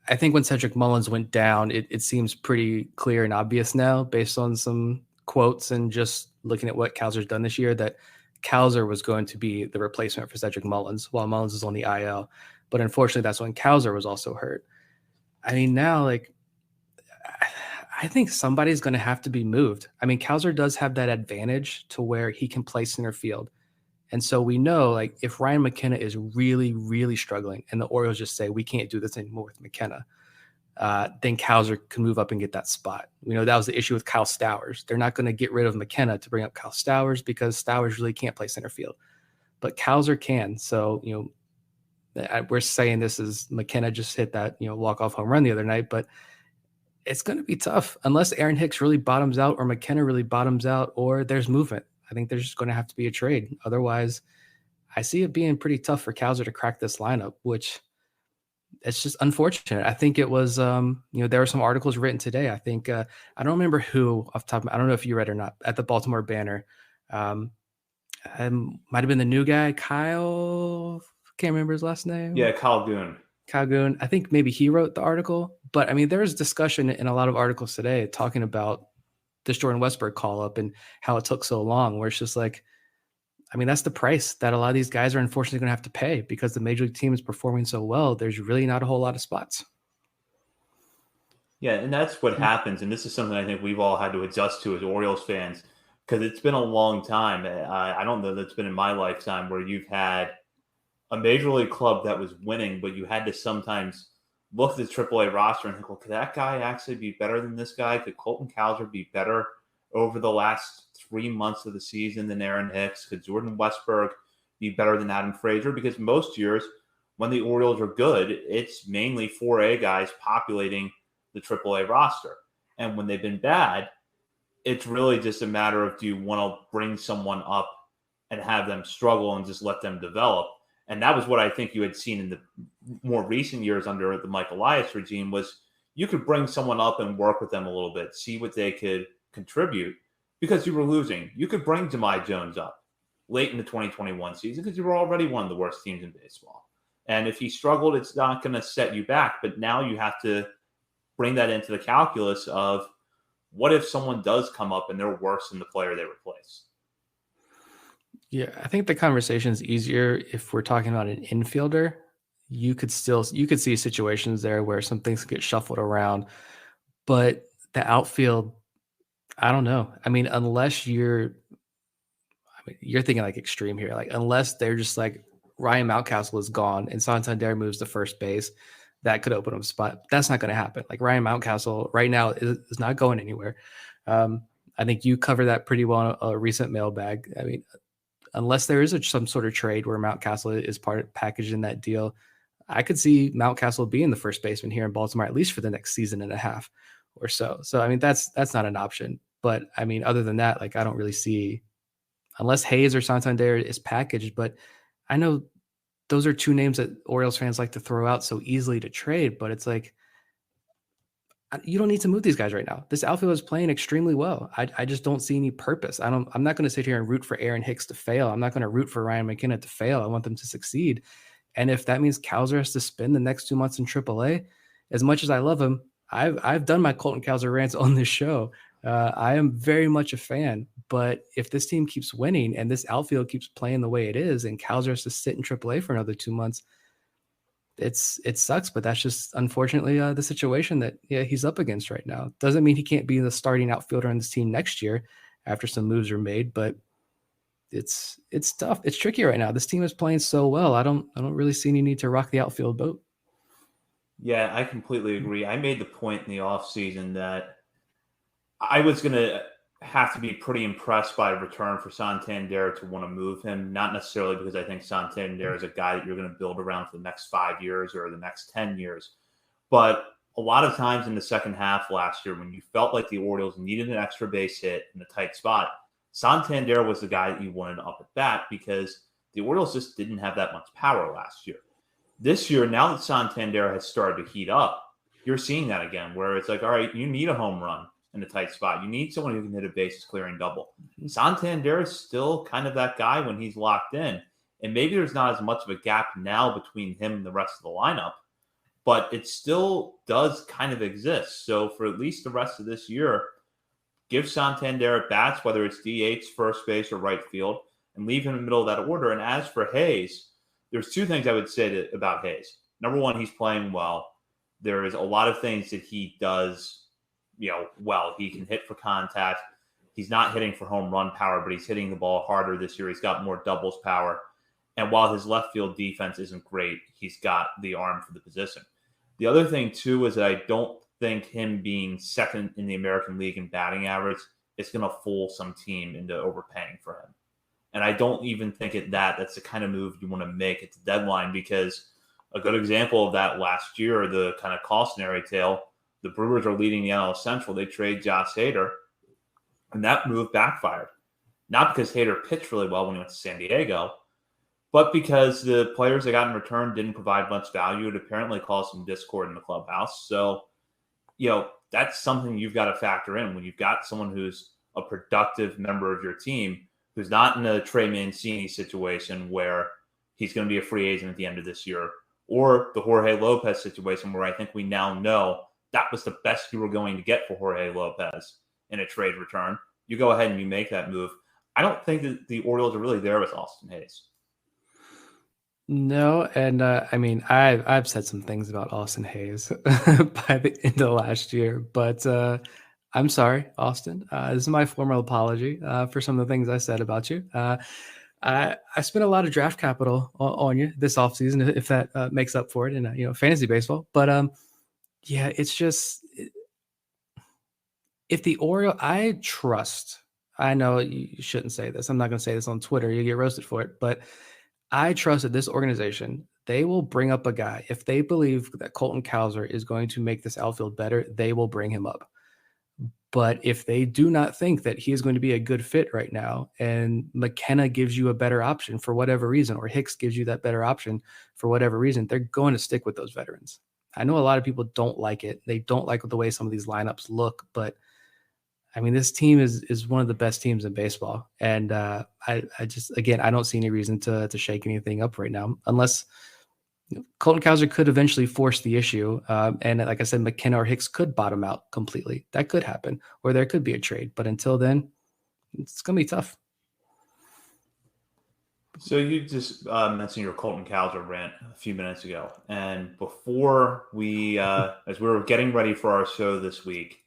I think when Cedric Mullins went down, it seems pretty clear and obvious now, based on some quotes and just looking at what Cowser's done this year, that Cowser was going to be the replacement for Cedric Mullins while Mullins is on the IL. But unfortunately, that's when Cowser was also hurt. I mean, now, I think somebody's going to have to be moved. I mean, Cowser does have that advantage to where he can play center field. And so we know, if Ryan McKenna is really, really struggling and the Orioles just say, we can't do this anymore with McKenna, then Cowser can move up and get that spot. We know that was the issue with Kyle Stowers. They're not going to get rid of McKenna to bring up Kyle Stowers because Stowers really can't play center field. But Cowser can. So, we're saying this is McKenna just hit that, walk-off home run the other night, but it's going to be tough unless Aaron Hicks really bottoms out or McKenna really bottoms out or there's movement. I think there's just going to have to be a trade. Otherwise, I see it being pretty tough for Cowser to crack this lineup, which it's just unfortunate. I think it was, there were some articles written today. I think, I don't remember who off the top of my, I don't know if you read or not, at the Baltimore Banner. Might've been the new guy, Kyle, can't remember his last name. Yeah, Kyle Goon. Kyle Goon. I think maybe he wrote the article, but I mean, there's discussion in a lot of articles today talking about this Jordan Westburg call up and how it took so long, where it's just that's the price that a lot of these guys are unfortunately going to have to pay because the major league team is performing so well. There's really not a whole lot of spots. Yeah, and that's what happens. And this is something I think we've all had to adjust to as Orioles fans, because it's been a long time. I don't know that it's been in my lifetime where you've had a major league club that was winning, but you had to sometimes look at the AAA roster and think, well, could that guy actually be better than this guy? Could Colton Cowser be better over the last 3 months of the season than Aaron Hicks? Could Jordan Westburg be better than Adam Frazier? Because most years when the Orioles are good, it's mainly 4A guys populating the AAA roster. And when they've been bad, it's really just a matter of, do you want to bring someone up and have them struggle and just let them develop? And that was what I think you had seen in the more recent years under the Mike Elias regime, was you could bring someone up and work with them a little bit, see what they could contribute, because you were losing. You could bring Jahmai Jones up late in the 2021 season because you were already one of the worst teams in baseball. And if he struggled, it's not going to set you back. But now you have to bring that into the calculus of, what if someone does come up and they're worse than the player they replace? Yeah, I think the conversation is easier if we're talking about an infielder. You could see situations there where some things get shuffled around, but the outfield, I don't know. I mean, unless you're thinking extreme here, unless they're just Ryan Mountcastle is gone and Santander moves to first base, that could open up a spot. That's not going to happen. Ryan Mountcastle right now is not going anywhere. I think you cover that pretty well in a recent mailbag. I mean, unless there is some sort of trade where Mountcastle is packaged in that deal, I could see Mountcastle being the first baseman here in Baltimore, at least for the next season and a half or so. So, I mean, that's not an option. But, I mean, other than that, I don't really see, unless Hayes or Santander is packaged. But I know those are two names that Orioles fans like to throw out so easily to trade. But it's you don't need to move these guys right now. This outfield is playing extremely well. I just don't see any purpose. I'm not going to sit here and root for Aaron Hicks to fail. I'm not going to root for Ryan McKenna to fail. I want them to succeed. And if that means Cowser has to spend the next 2 months in AAA, as much as I love him, I've done my Colton Cowser rants on this show. I am very much a fan, but if this team keeps winning and this outfield keeps playing the way it is, and Cowser has to sit in AAA for another 2 months, it sucks. But that's just unfortunately the situation that he's up against right now. Doesn't mean he can't be the starting outfielder on this team next year after some moves are made, but it's tough. It's tricky right now. This team is playing so well. I don't really see any need to rock the outfield boat. Yeah, I completely agree. I made the point in the offseason that I was going to have to be pretty impressed by a return for Santander to want to move him, not necessarily because I think Santander is a guy that you're going to build around for the next 5 years or the next 10 years. But a lot of times in the second half last year, when you felt like the Orioles needed an extra base hit in a tight spot, Santander was the guy that you wanted up at bat because the Orioles just didn't have that much power last year. This year, now that Santander has started to heat up, you're seeing that again, where it's like, all right, you need a home run in a tight spot. You need someone who can hit a bases clearing double. Santander is still kind of that guy when he's locked in. And maybe there's not as much of a gap now between him and the rest of the lineup, but it still does kind of exist. So for at least the rest of this year, give Santander at bats, whether it's DH, first base, or right field, and leave him in the middle of that order. And as for Hayes, there's two things I would say about Hayes. Number one, he's playing well. There is a lot of things that he does well. He can hit for contact. He's not hitting for home run power, but he's hitting the ball harder this year. He's got more doubles power. And while his left field defense isn't great, he's got the arm for the position. The other thing, too, is that I don't think him being second in the American League in batting average is going to fool some team into overpaying for him. And I don't even think that's the kind of move you want to make at the deadline, because a good example of that last year, the kind of cautionary tale, the Brewers are leading the NL Central. They trade Josh Hader, and that move backfired. Not because Hader pitched really well when he went to San Diego, but because the players they got in return didn't provide much value. It apparently caused some discord in the clubhouse. So, that's something you've got to factor in when you've got someone who's a productive member of your team, who's not in a Trey Mancini situation where he's going to be a free agent at the end of this year, or the Jorge Lopez situation where I think we now know that was the best you were going to get for Jorge Lopez in a trade return. You go ahead and you make that move. I don't think that the Orioles are really there with Austin Hayes. No, and I've said some things about Austin Hayes by the end of last year, but I'm sorry, Austin. This is my formal apology for some of the things I said about you. I spent a lot of draft capital on you this offseason, if that makes up for it in fantasy baseball. But it's just, if the Orioles, I know you shouldn't say this. I'm not going to say this on Twitter. You get roasted for it. But I trust that this organization, they will bring up a guy. If they believe that Colton Cowser is going to make this outfield better, they will bring him up. But if they do not think that he is going to be a good fit right now, and McKenna gives you a better option for whatever reason, or Hicks gives you that better option for whatever reason, they're going to stick with those veterans. I know a lot of people don't like it. They don't like the way some of these lineups look, but this team is one of the best teams in baseball. And I don't see any reason to shake anything up right now, unless Colton Cowser could eventually force the issue. And like I said, McKenna or Hicks could bottom out completely. That could happen, or there could be a trade. But until then, it's going to be tough. So you just mentioned your Colton Cowser rant a few minutes ago. And before we, as we were getting ready for our show this week,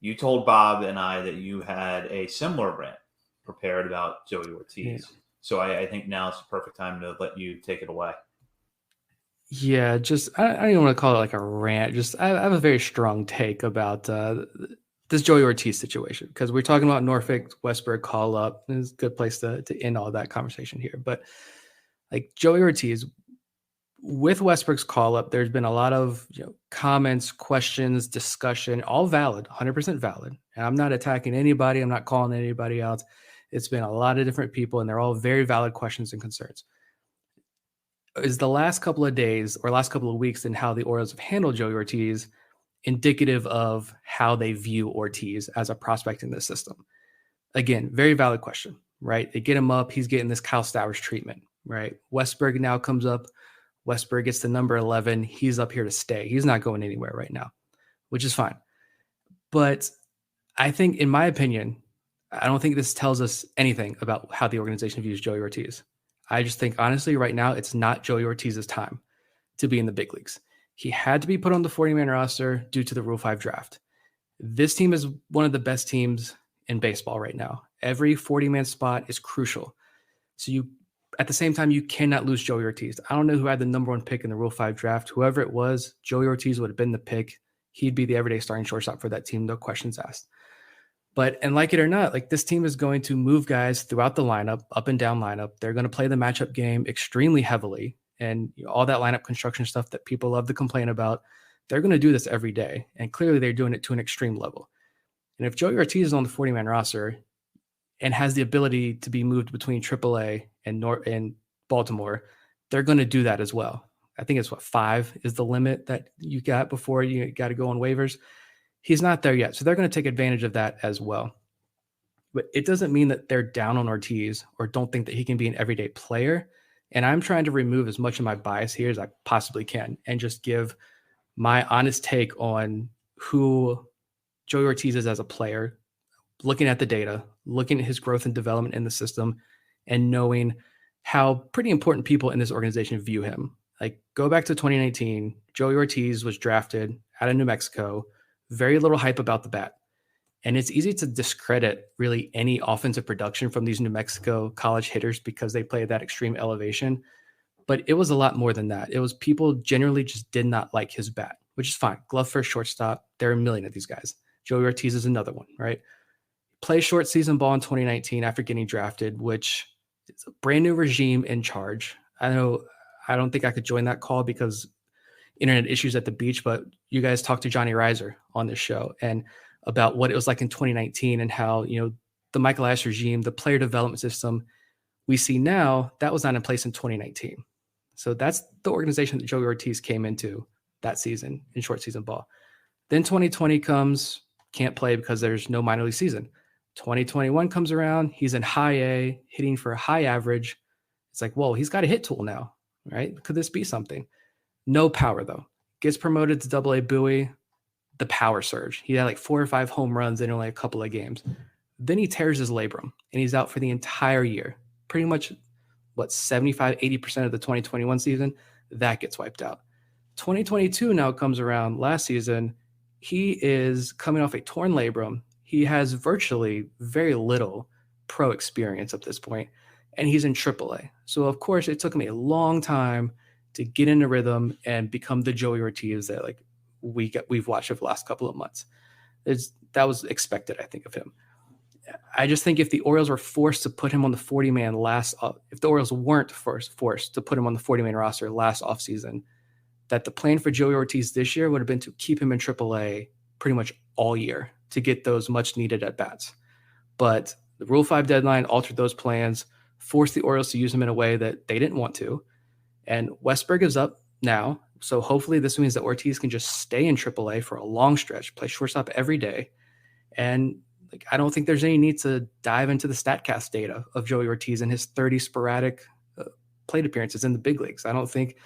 you told Bob and I that you had a similar rant prepared about Joey Ortiz. Yeah. So I think now is the perfect time to let you take it away. Yeah, just I don't even want to call it like a rant. Just I have a very strong take about this Joey Ortiz situation, because we're talking about Norfolk Westburg call up. It's a good place to end all that conversation here. But like Joey Ortiz, with Westburg's call up, there's been a lot of comments, questions, discussion, all valid, 100% valid. And I'm not attacking anybody. I'm not calling anybody out. It's been a lot of different people, and they're all very valid questions and concerns. Is the last couple of days or last couple of weeks and how the Orioles have handled Joey Ortiz indicative of how they view Ortiz as a prospect in this system? Again, very valid question, right? They get him up. He's getting this Kyle Stowers treatment, right? Westburg now comes up Westburg gets to number 11. He's up here to stay. He's not going anywhere right now, which is fine. But I think, in my opinion, I don't think this tells us anything about how the organization views Joey Ortiz. I just think, honestly, right now, it's not Joey Ortiz's time to be in the big leagues. He had to be put on the 40-man roster due to the Rule 5 draft. This team is one of the best teams in baseball right now. Every 40-man spot is crucial. So at the same time, you cannot lose Joey Ortiz. I don't know who had the number 1 pick in the Rule 5 draft. Whoever it was, Joey Ortiz would have been the pick. He'd be the everyday starting shortstop for that team, no questions asked. And like it or not, like, this team is going to move guys throughout the lineup, up and down lineup. They're going to play the matchup game extremely heavily. And all that lineup construction stuff that people love to complain about, they're going to do this every day. And clearly they're doing it to an extreme level. And if Joey Ortiz is on the 40-man roster and has the ability to be moved between AAA and Baltimore, they're going to do that as well. I think it's 5 is the limit that you got before you got to go on waivers. He's not there yet. So they're going to take advantage of that as well. But it doesn't mean that they're down on Ortiz or don't think that he can be an everyday player. And I'm trying to remove as much of my bias here as I possibly can and just give my honest take on who Joey Ortiz is as a player, looking at the data, looking at his growth and development in the system, and knowing how pretty important people in this organization view him. Like, go back to 2019, Joey Ortiz was drafted out of New Mexico, very little hype about the bat. And it's easy to discredit really any offensive production from these New Mexico college hitters because they play at that extreme elevation. But it was a lot more than that. It was people generally just did not like his bat, which is fine. Glove first shortstop. There are a million of these guys. Joey Ortiz is another one, right? Play short season ball in 2019 after getting drafted, which is a brand new regime in charge. I don't think I could join that call because internet issues at the beach, but you guys talked to Johnny Reiser on this show and about what it was like in 2019 and how, the Michael Ash regime, the player development system we see now, that was not in place in 2019. So that's the organization that Joey Ortiz came into that season in short season ball. Then 2020 comes, can't play because there's no minor league season. 2021 comes around, he's in high A, hitting for a high average. It's like, whoa, he's got a hit tool now, right? Could this be something? No power, though. Gets promoted to AA Bowie, the power surge. He had like 4 or 5 home runs in only a couple of games. Then he tears his labrum, and he's out for the entire year. Pretty much, 75, 80% of the 2021 season, that gets wiped out. 2022 now comes around. Last season, he is coming off a torn labrum. He has virtually very little pro experience at this point, and he's in AAA. So, of course, it took him a long time to get in a rhythm and become the Joey Ortiz that we've watched over the last couple of months. That was expected, I think, of him. I just think if the Orioles were forced to put him on the 40-man if the Orioles weren't forced to put him on the 40-man roster last offseason, that the plan for Joey Ortiz this year would have been to keep him in AAA pretty much all year to get those much-needed at-bats. But the Rule 5 deadline altered those plans, forced the Orioles to use him in a way that they didn't want to. And Westburg is up now, so hopefully this means that Ortiz can just stay in AAA for a long stretch, play shortstop every day. And I don't think there's any need to dive into the StatCast data of Joey Ortiz and his 30 sporadic plate appearances in the big leagues. I don't think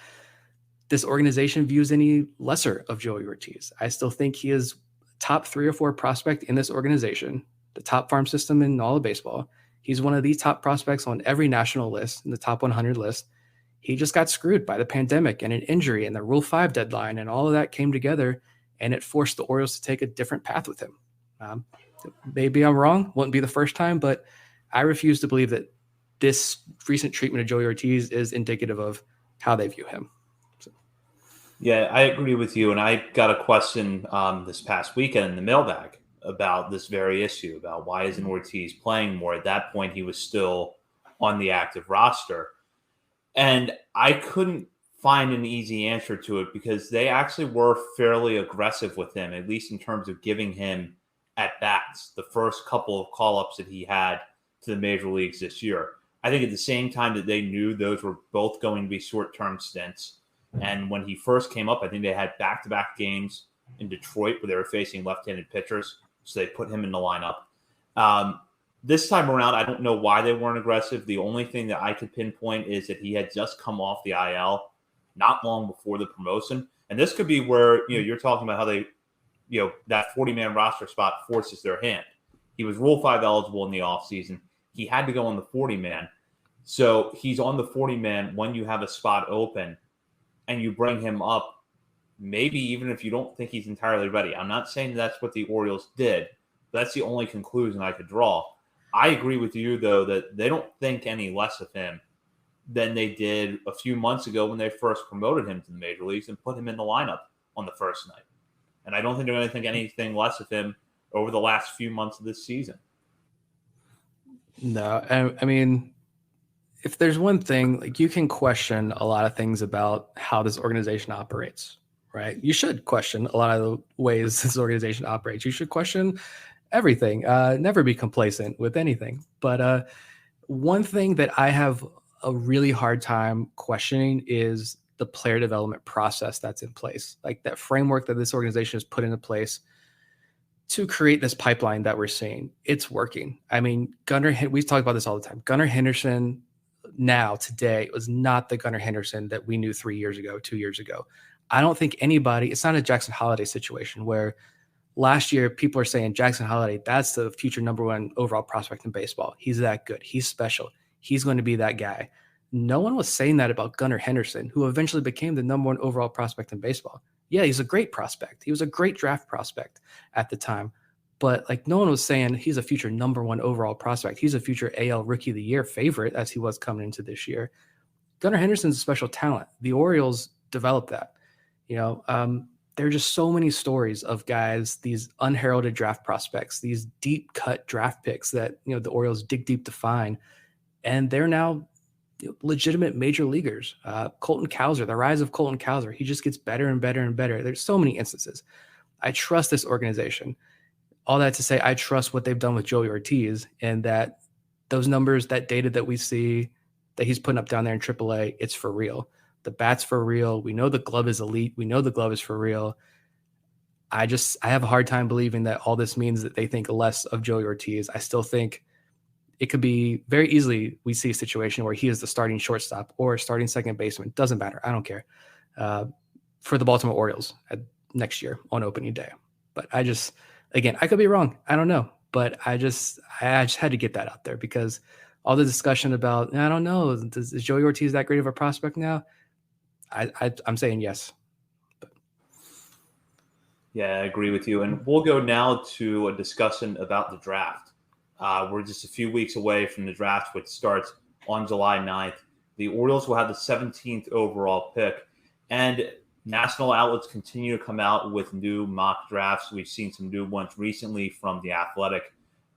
this organization views any lesser of Joey Ortiz. I still think he is top 3 or 4 prospect in this organization, the top farm system in all of baseball. He's one of the top prospects on every national list, in the top 100 list. He just got screwed by the pandemic and an injury and the Rule 5 deadline, and all of that came together, and it forced the Orioles to take a different path with him. Maybe I'm wrong. Wouldn't be the first time, but I refuse to believe that this recent treatment of Joey Ortiz is indicative of how they view him. So. Yeah, I agree with you. And I got a question this past weekend in the mailbag about this very issue, about why isn't Ortiz playing more? At that point, he was still on the active roster. And I couldn't find an easy answer to it because they actually were fairly aggressive with him, at least in terms of giving him at-bats, the first couple of call-ups that he had to the major leagues this year. I think at the same time that they knew those were both going to be short-term stints. And when he first came up, I think they had back-to-back games in Detroit where they were facing left-handed pitchers, so they put him in the lineup. This time around, I don't know why they weren't aggressive. The only thing that I could pinpoint is that he had just come off the IL not long before the promotion. And this could be where, you're talking about how they, that 40-man roster spot forces their hand. He was Rule 5 eligible in the offseason. He had to go on the 40-man. So he's on the 40-man when you have a spot open and you bring him up, maybe even if you don't think he's entirely ready. I'm not saying that's what the Orioles did. But that's the only conclusion I could draw. I agree with you, though, that they don't think any less of him than they did a few months ago when they first promoted him to the major leagues and put him in the lineup on the first night. And I don't think they're going to think anything less of him over the last few months of this season. No, I mean, if there's one thing, like, you can question a lot of things about how this organization operates, right? You should question a lot of the ways this organization operates. You should question everything. Never be complacent with anything. But one thing that I have a really hard time questioning is the player development process that's in place, like that framework that this organization has put into place to create this pipeline that we're seeing. It's working. I mean, we talk about this all the time. Gunnar Henderson today was not the Gunnar Henderson that we knew 3 years ago, 2 years ago. I don't think it's not a Jackson Holiday situation where last year people are saying Jackson Holiday, that's the future number one overall prospect in baseball. He's that good. He's special. He's going to be that guy. No one was saying that about Gunnar Henderson, who eventually became the number one overall prospect in baseball. Yeah, he's a great prospect. He was a great draft prospect at the time. But like, no one was saying he's a future number one overall prospect. He's a future AL Rookie of the Year favorite, as he was coming into this year. Gunnar Henderson's a special talent. The Orioles developed that. There are just so many stories of guys, these unheralded draft prospects, these deep cut draft picks that, the Orioles dig deep to find. And they're now legitimate major leaguers. Colton Cowser, the rise of Colton Cowser, he just gets better and better and better. There's so many instances. I trust this organization. All that to say, I trust what they've done with Joey Ortiz, and that those numbers, that data that we see that he's putting up down there in AAA, it's for real. The bat's for real. We know the glove is elite. We know the glove is for real. I have a hard time believing that all this means that they think less of Joey Ortiz. I still think it could be very easily, we see a situation where he is the starting shortstop or starting second baseman. Doesn't matter. I don't care. For the Baltimore Orioles next year on opening day. But again, I could be wrong. I don't know. But I just had to get that out there, because all the discussion about, I don't know, is Joey Ortiz that great of a prospect now? I'm saying yes. But. Yeah, I agree with you. And we'll go now to a discussion about the draft. We're just a few weeks away from the draft, which starts on July 9th. The Orioles will have the 17th overall pick. And national outlets continue to come out with new mock drafts. We've seen some new ones recently from The Athletic,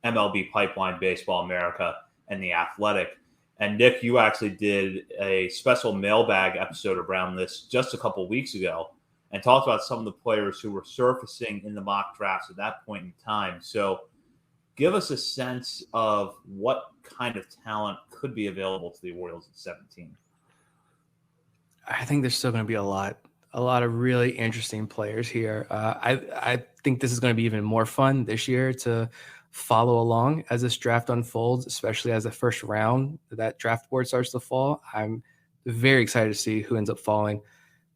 MLB Pipeline, Baseball America, and The Athletic. And Nick, you actually did a special mailbag episode around this just a couple weeks ago and talked about some of the players who were surfacing in the mock drafts at that point in time. So give us a sense of what kind of talent could be available to the Orioles at 17. I think there's still going to be a lot of really interesting players here. I think this is going to be even more fun this year to follow along as this draft unfolds, especially as the first round, that draft board starts to fall. I'm very excited to see who ends up falling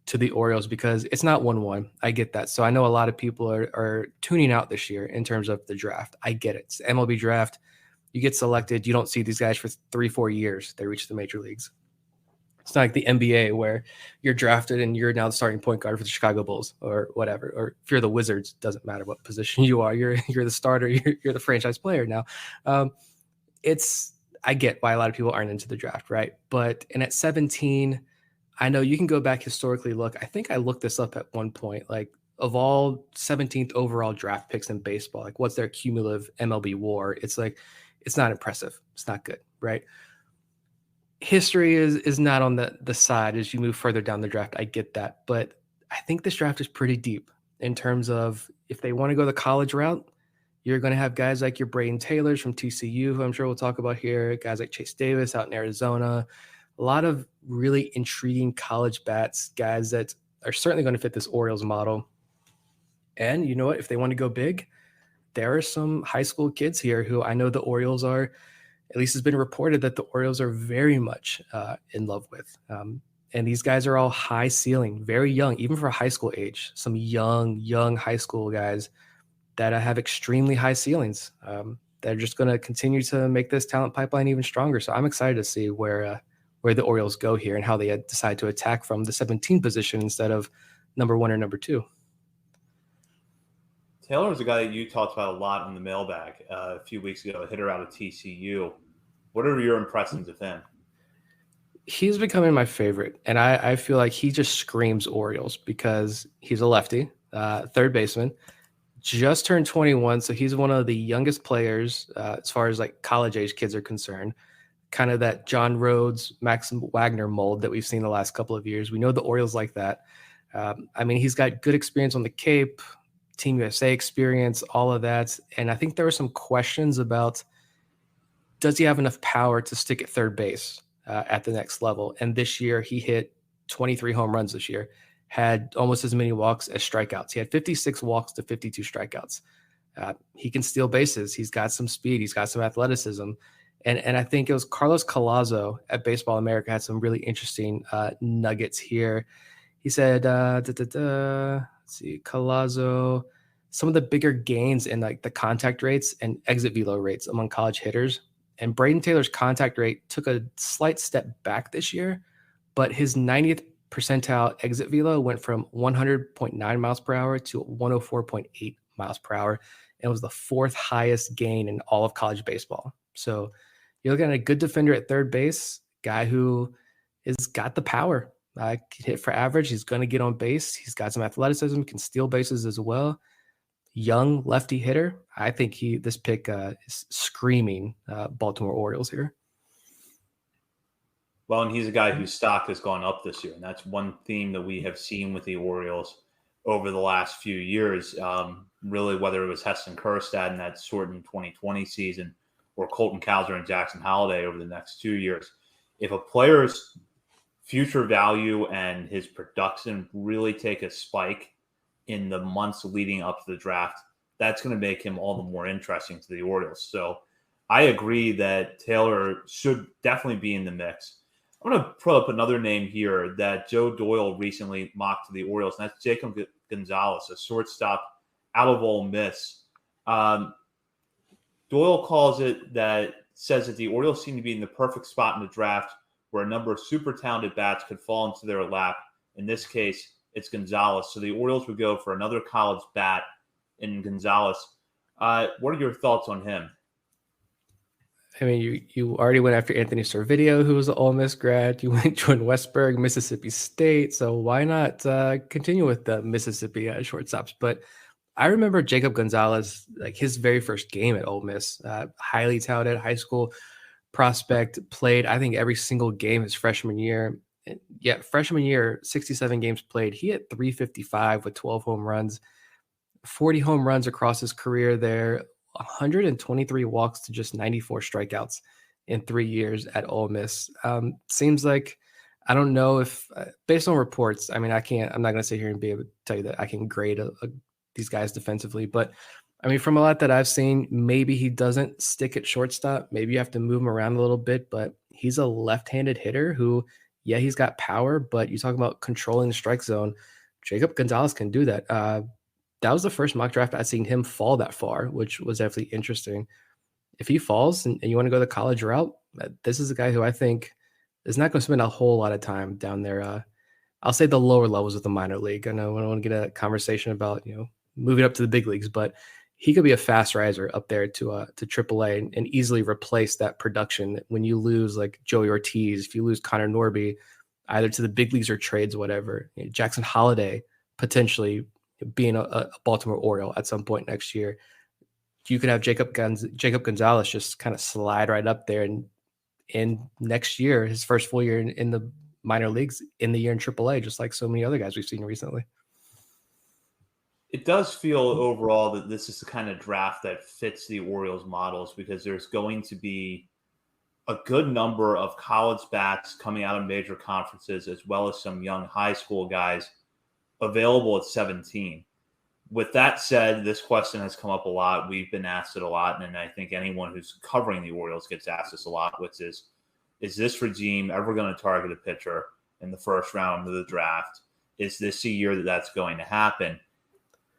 to the Orioles, because it's not 1-1. I get that. So I know a lot of people are tuning out this year in terms of the draft. I get it. It's the MLB draft. You get selected. You don't see these guys for 3-4 years. They reach the major leagues. It's not like the NBA where you're drafted and you're now the starting point guard for the Chicago Bulls or whatever. Or if you're the Wizards, doesn't matter what position you are. You're the starter. You're the franchise player now. I get why a lot of people aren't into the draft, right? And at 17, I know you can go back historically. Look, I think I looked this up at one point. Like, of all 17th overall draft picks in baseball, like, what's their cumulative MLB WAR? It's like, it's not impressive. It's not good, right? History is not on the side as you move further down the draft. I get that. But I think this draft is pretty deep in terms of, if they want to go the college route, you're going to have guys like your Braden Taylors from TCU, who I'm sure we'll talk about here, guys like Chase Davis out in Arizona, a lot of really intriguing college bats, guys that are certainly going to fit this Orioles model. And you know what? If they want to go big, there are some high school kids here who I know the Orioles are, at least it's been reported that the Orioles are very much in love with. And these guys are all high ceiling, very young, even for high school age. Some young high school guys that have extremely high ceilings. They're just going to continue to make this talent pipeline even stronger. So I'm excited to see where the Orioles go here and how they decide to attack from the 17 position instead of number 1 or number 2. Taylor is a guy that you talked about a lot in the mailbag a few weeks ago, a hitter out of TCU. What are your impressions of him? He's becoming my favorite, and I feel like he just screams Orioles because he's a lefty, third baseman, just turned 21, so he's one of the youngest players as far as like college-age kids are concerned, kind of that John Rhodes, Max Wagner mold that we've seen the last couple of years. We know the Orioles like that. I mean, he's got good experience on the Cape, Team USA experience, all of that, and I think there were some questions about does he have enough power to stick at third base at the next level. And this year he hit 23 home runs this year, had almost as many walks as strikeouts. He had 56 walks to 52 strikeouts. He can steal bases. He's got some speed. He's got some athleticism. And I think it was Carlos Collazo at Baseball America had some really interesting nuggets here. He said, let's see, Collazo, some of the bigger gains in like the contact rates and exit velo rates among college hitters. And Braden Taylor's contact rate took a slight step back this year, but his 90th percentile exit velo went from 100.9 miles per hour to 104.8 miles per hour. And it was the 4th highest gain in all of college baseball. So you're looking at a good defender at third base, guy who has got the power. Can hit for average. He's going to get on base. He's got some athleticism, can steal bases as well. Young lefty hitter. I think this pick is screaming Baltimore Orioles here. Well, and he's a guy whose stock has gone up this year, and that's one theme that we have seen with the Orioles over the last few years. Really, whether it was Heston Kjerstad in that shortened 2020 season or Colton Cowser and Jackson Holliday over the next 2 years. If a player's future value and his production really take a spike in the months leading up to the draft, that's going to make him all the more interesting to the Orioles. So I agree that Taylor should definitely be in the mix. I'm going to pull up another name here that Joe Doyle recently mocked to the Orioles, and that's Jacob Gonzalez, a shortstop out of Ole Miss. Doyle says that the Orioles seem to be in the perfect spot in the draft where a number of super talented bats could fall into their lap. In this case, it's Gonzalez. So the Orioles would go for another college bat in Gonzalez. What are your thoughts on him? I mean, you already went after Anthony Servideo, who was an Ole Miss grad. You went Jordan Westburg, Mississippi State. So why not continue with the Mississippi shortstops? But I remember Jacob Gonzalez, like his very first game at Ole Miss, highly touted high school prospect, played, I think, every single game his freshman year. Yeah, freshman year, 67 games played. He hit 355 with 12 home runs, 40 home runs across his career there, 123 walks to just 94 strikeouts in 3 years at Ole Miss. Seems like, I don't know if, based on reports, I mean, I'm not going to sit here and be able to tell you that I can grade these guys defensively, but I mean, from a lot that I've seen, maybe he doesn't stick at shortstop. Maybe you have to move him around a little bit, but he's a left-handed hitter who, yeah, he's got power, but you talk about controlling the strike zone. Jacob Gonzalez can do that. That was the first mock draft I'd seen him fall that far, which was definitely interesting. If he falls and you want to go the college route, this is a guy who I think is not going to spend a whole lot of time down there. I'll say the lower levels of the minor league. I know I don't want to get a conversation about, moving up to the big leagues, but he could be a fast riser up there to AAA and easily replace that production when you lose like Joey Ortiz, if you lose Connor Norby, either to the big leagues or trades, whatever. Jackson Holliday potentially being a Baltimore Oriole at some point next year. You could have Jacob Gonzalez just kind of slide right up there, and in next year, his first full year in the minor leagues, in the year in AAA, just like so many other guys we've seen recently. It does feel overall that this is the kind of draft that fits the Orioles models because there's going to be a good number of college bats coming out of major conferences as well as some young high school guys available at 17. With that said, this question has come up a lot. We've been asked it a lot, and I think anyone who's covering the Orioles gets asked this a lot, which is this regime ever going to target a pitcher? in the first round of the draft. Is this a year that that's going to happen?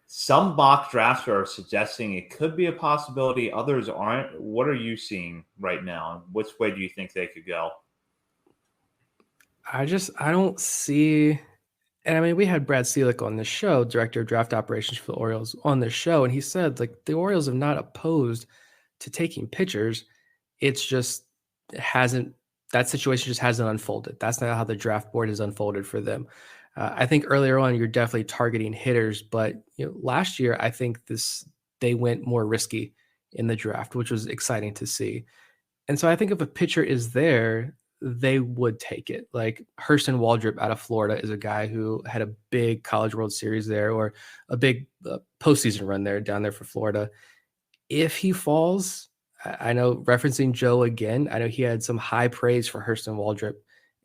Some mock drafts are suggesting it could be a possibility. Others aren't. What are you seeing right now? Which way do you think they could go? I don't see. And I mean, we had Brad Selick on this show, director of draft operations for the Orioles, on this show, and he said like the Orioles have not opposed to taking pitchers. It's just that situation just hasn't unfolded. That's not how the draft board has unfolded for them. I think earlier on you're definitely targeting hitters, but last year I think they went more risky in the draft, which was exciting to see. And so I think if a pitcher is there, they would take it. Like Hurston Waldrop out of Florida is a guy who had a big College World Series there, or a big postseason run down there for Florida. If he falls, I know, referencing Joe again, I know he had some high praise for Hurston Waldrop,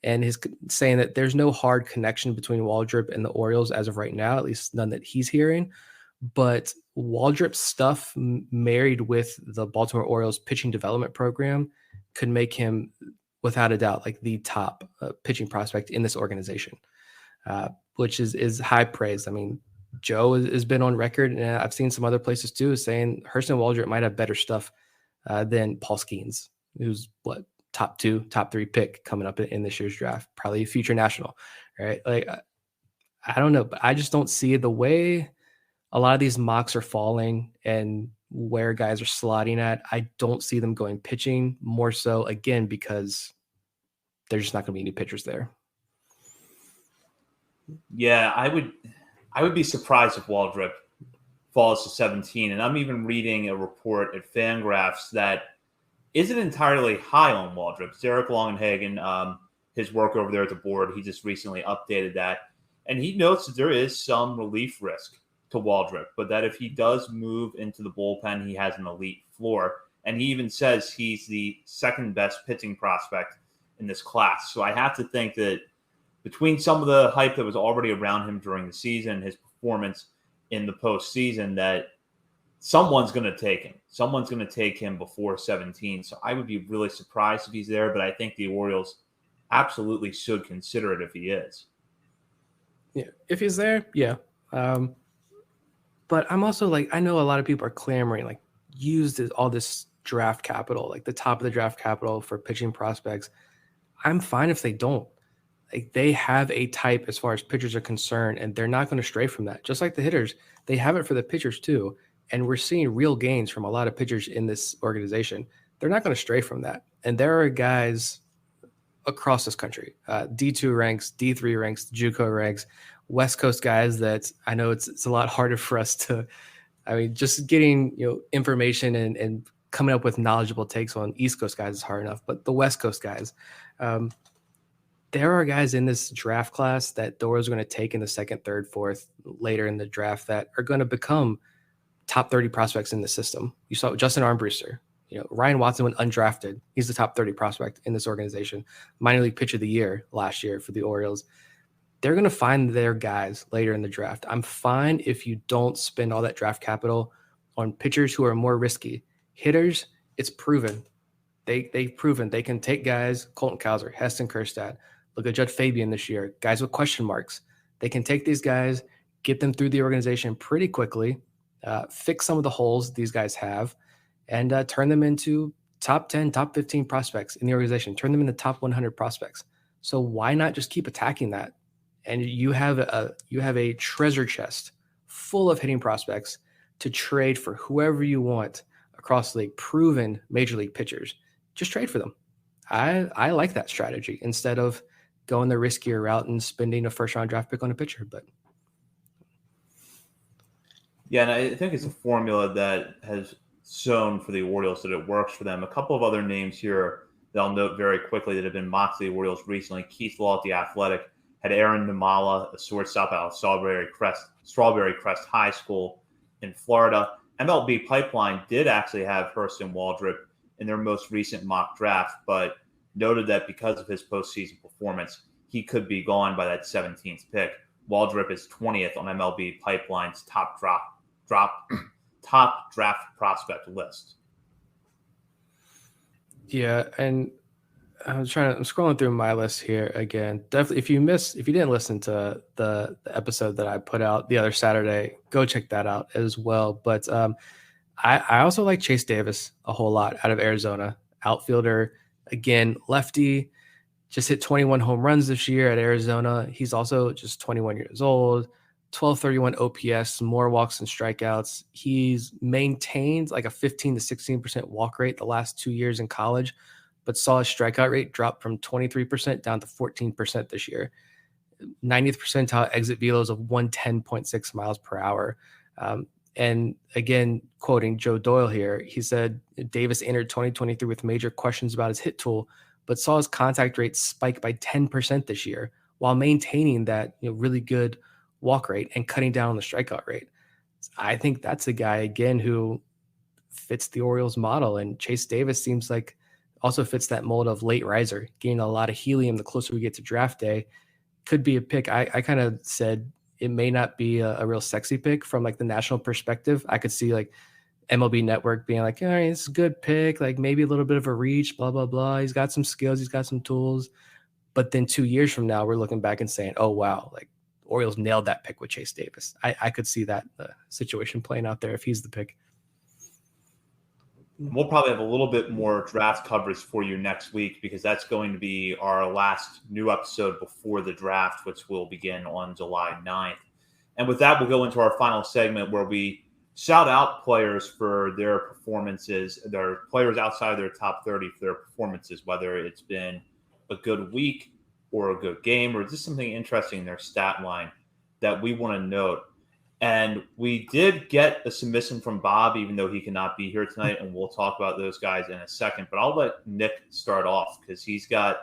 and his saying that there's no hard connection between Waldrop and the Orioles as of right now, at least none that he's hearing. But Waldrop's stuff married with the Baltimore Orioles pitching development program could make him, without a doubt, like the top pitching prospect in this organization, which is high praise. I mean, Joe has been on record, and I've seen some other places too, saying Hurston Waldrop might have better stuff than Paul Skeens, who's top 2, top 3 pick coming up in this year's draft, probably a future national, right? Like, I don't know, but I just don't see the way a lot of these mocks are falling and where guys are slotting at. I don't see them going pitching, more so again because there's just not going to be any pitchers there. Yeah, I would be surprised if Waldrop falls to 17. And I'm even reading a report at Fangraphs that isn't entirely high on Waldrop. Derek Longenhagen, his work over there at the board, he just recently updated that. And he notes that there is some relief risk to Waldrop, but that if he does move into the bullpen, he has an elite floor. And he even says he's the second best pitching prospect in this class. So I have to think that between some of the hype that was already around him during the season, his performance in the postseason, that someone's going to take him. Someone's going to take him before 17. So I would be really surprised if he's there, but I think the Orioles absolutely should consider it if he is. Yeah, if he's there, yeah. But I'm also like, I know a lot of people are clamoring, like, use all this draft capital, like the top of the draft capital for pitching prospects. I'm fine if they don't. Like, they have a type as far as pitchers are concerned, and they're not going to stray from that. Just like the hitters, they have it for the pitchers too. And we're seeing real gains from a lot of pitchers in this organization. They're not going to stray from that. And there are guys across this country, D2 ranks, D3 ranks, JUCO ranks, West Coast guys that I know it's a lot harder for us to, I mean, just getting, information and coming up with knowledgeable takes on East Coast guys is hard enough, but the West Coast guys, there are guys in this draft class that the Orioles are going to take in the second, third, fourth, later in the draft that are going to become top 30 prospects in the system. You saw Justin Armbruster, Ryan Watson went undrafted. He's the top 30 prospect in this organization. Minor league pitcher of the year last year for the Orioles. They're going to find their guys later in the draft. I'm fine if you don't spend all that draft capital on pitchers who are more risky. Hitters, it's proven. They've proven they can take guys, Colton Cowser, Heston Kjerstad, look at Judd Fabian this year, guys with question marks. They can take these guys, get them through the organization pretty quickly, fix some of the holes these guys have, and turn them into top 10, top 15 prospects in the organization, turn them into top 100 prospects. So why not just keep attacking that? And you have a treasure chest full of hitting prospects to trade for whoever you want across the league, proven major league pitchers. Just trade for them. I like that strategy instead of going the riskier route and spending a first round draft pick on a pitcher. But yeah, and I think it's a formula that has shown for the Orioles that it works for them. A couple of other names here that I'll note very quickly that have been mocked to the Orioles recently. Keith Law at the Athletic had Aaron Namala, a shortstop out of Strawberry Crest High School in Florida. MLB Pipeline did actually have Hurston Waldrop in their most recent mock draft, but noted that because of his postseason performance, he could be gone by that 17th pick. Waldrop is 20th on MLB Pipeline's top draft prospect list. Yeah, and I'm scrolling through my list here again. Definitely, if you didn't listen to the episode that I put out the other Saturday, go check that out as well. But I also like Chase Davis a whole lot out of Arizona. Outfielder, again, lefty, just hit 21 home runs this year at Arizona. He's also just 21 years old, 1231 OPS, more walks than strikeouts. He's maintained like a 15 to 16% walk rate the last 2 years in college, but saw his strikeout rate drop from 23% down to 14% this year. 90th percentile exit velos of 110.6 miles per hour. And again, quoting Joe Doyle here, he said Davis entered 2023 with major questions about his hit tool, but saw his contact rate spike by 10% this year while maintaining that really good walk rate and cutting down on the strikeout rate. I think that's a guy, again, who fits the Orioles model. And Chase Davis seems like also fits that mold of late riser, gaining a lot of helium the closer we get to draft day. Could be a pick. I kind of said it may not be a real sexy pick from like the national perspective. I could see like MLB Network being like, all right, it's a good pick, like maybe a little bit of a reach, blah, blah, blah. He's got some skills. He's got some tools. But then 2 years from now, we're looking back and saying, oh, wow, like Orioles nailed that pick with Chase Davis. I could see that situation playing out there if he's the pick. We'll probably have a little bit more draft coverage for you next week because that's going to be our last new episode before the draft, which will begin on July 9th. And with that, we'll go into our final segment where we shout out players for their performances, their players outside of their top 30 for their performances, whether it's been a good week or a good game or just something interesting in their stat line that we want to note. And we did get a submission from Bob, even though he cannot be here tonight, and we'll talk about those guys in a second. But I'll let Nick start off because he's got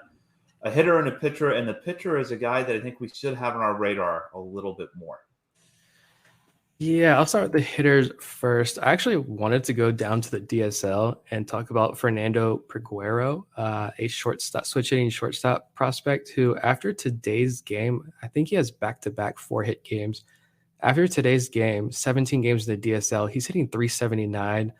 a hitter and a pitcher, and the pitcher is a guy that I think we should have on our radar a little bit more. Yeah, I'll start with the hitters first. I actually wanted to go down to the DSL and talk about Fernando Peguero, a shortstop, switch hitting shortstop prospect who, after today's game, I think he has back-to-back 4-hit games. After today's game, 17 games in the DSL, he's hitting 379,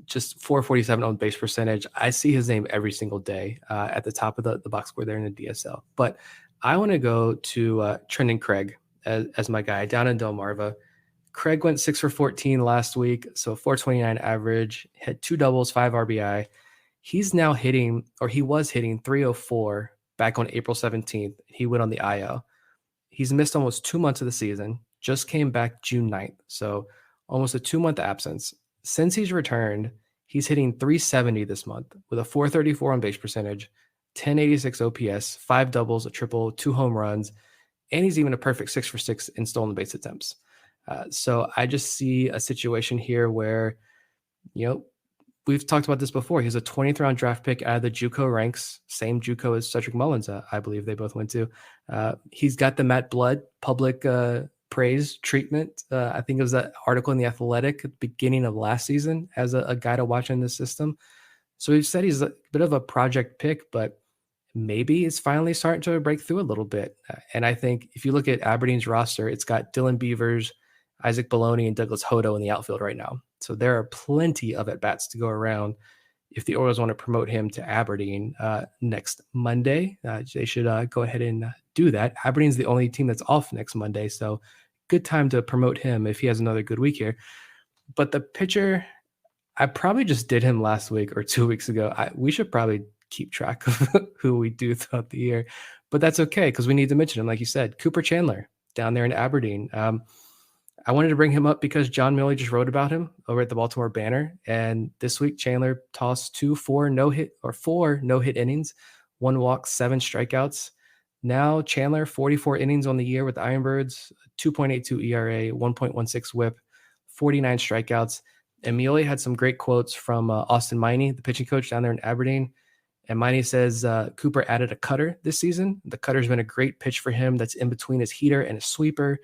just 447 on base percentage. I see his name every single day at the top of the box score there in the DSL. But I want to go to Trenton Craig as my guy down in Delmarva. Craig went 6 for 14 last week, so 429 average, hit 2 doubles, 5 RBI. He's now hitting, or he was hitting 304 back on April 17th. He went on the IL. He's missed almost 2 months of the season, just came back June 9th. So almost a 2-month absence. Since he's returned, he's hitting 370 this month with a 434 on base percentage, 1086 OPS, 5 doubles, a triple, 2 home runs, and he's even a perfect 6 for 6 in stolen base attempts. So I just see a situation here where, we've talked about this before. He's a 20th round draft pick out of the JUCO ranks, same JUCO as Cedric Mullins, I believe they both went to. He's got the Matt Blood public praise treatment. I think it was that article in The Athletic at the beginning of last season as a guy to watch in the system. So we've said he's a bit of a project pick, but maybe it's finally starting to break through a little bit. And I think if you look at Aberdeen's roster, it's got Dylan Beavers, Isaac Bologna, and Douglas Hodo in the outfield right now. So there are plenty of at-bats to go around if the Orioles want to promote him to Aberdeen next Monday. They should go ahead and do that. Aberdeen's the only team that's off next Monday, so good time to promote him if he has another good week here. But the pitcher, I probably just did him last week or 2 weeks ago. We should probably keep track of who we do throughout the year, but that's okay because we need to mention him. Like you said, Cooper Chandler down there in Aberdeen. I wanted to bring him up because John Milley just wrote about him over at the Baltimore Banner. And this week, Chandler tossed 4 no-hit innings, 1 walk, 7 strikeouts. Now Chandler, 44 innings on the year with the Ironbirds, 2.82 ERA, 1.16 whip, 49 strikeouts. And Milley had some great quotes from Austin Miney, the pitching coach down there in Aberdeen. And Miney says Cooper added a cutter this season. The cutter's been a great pitch for him that's in between his heater and his sweeper.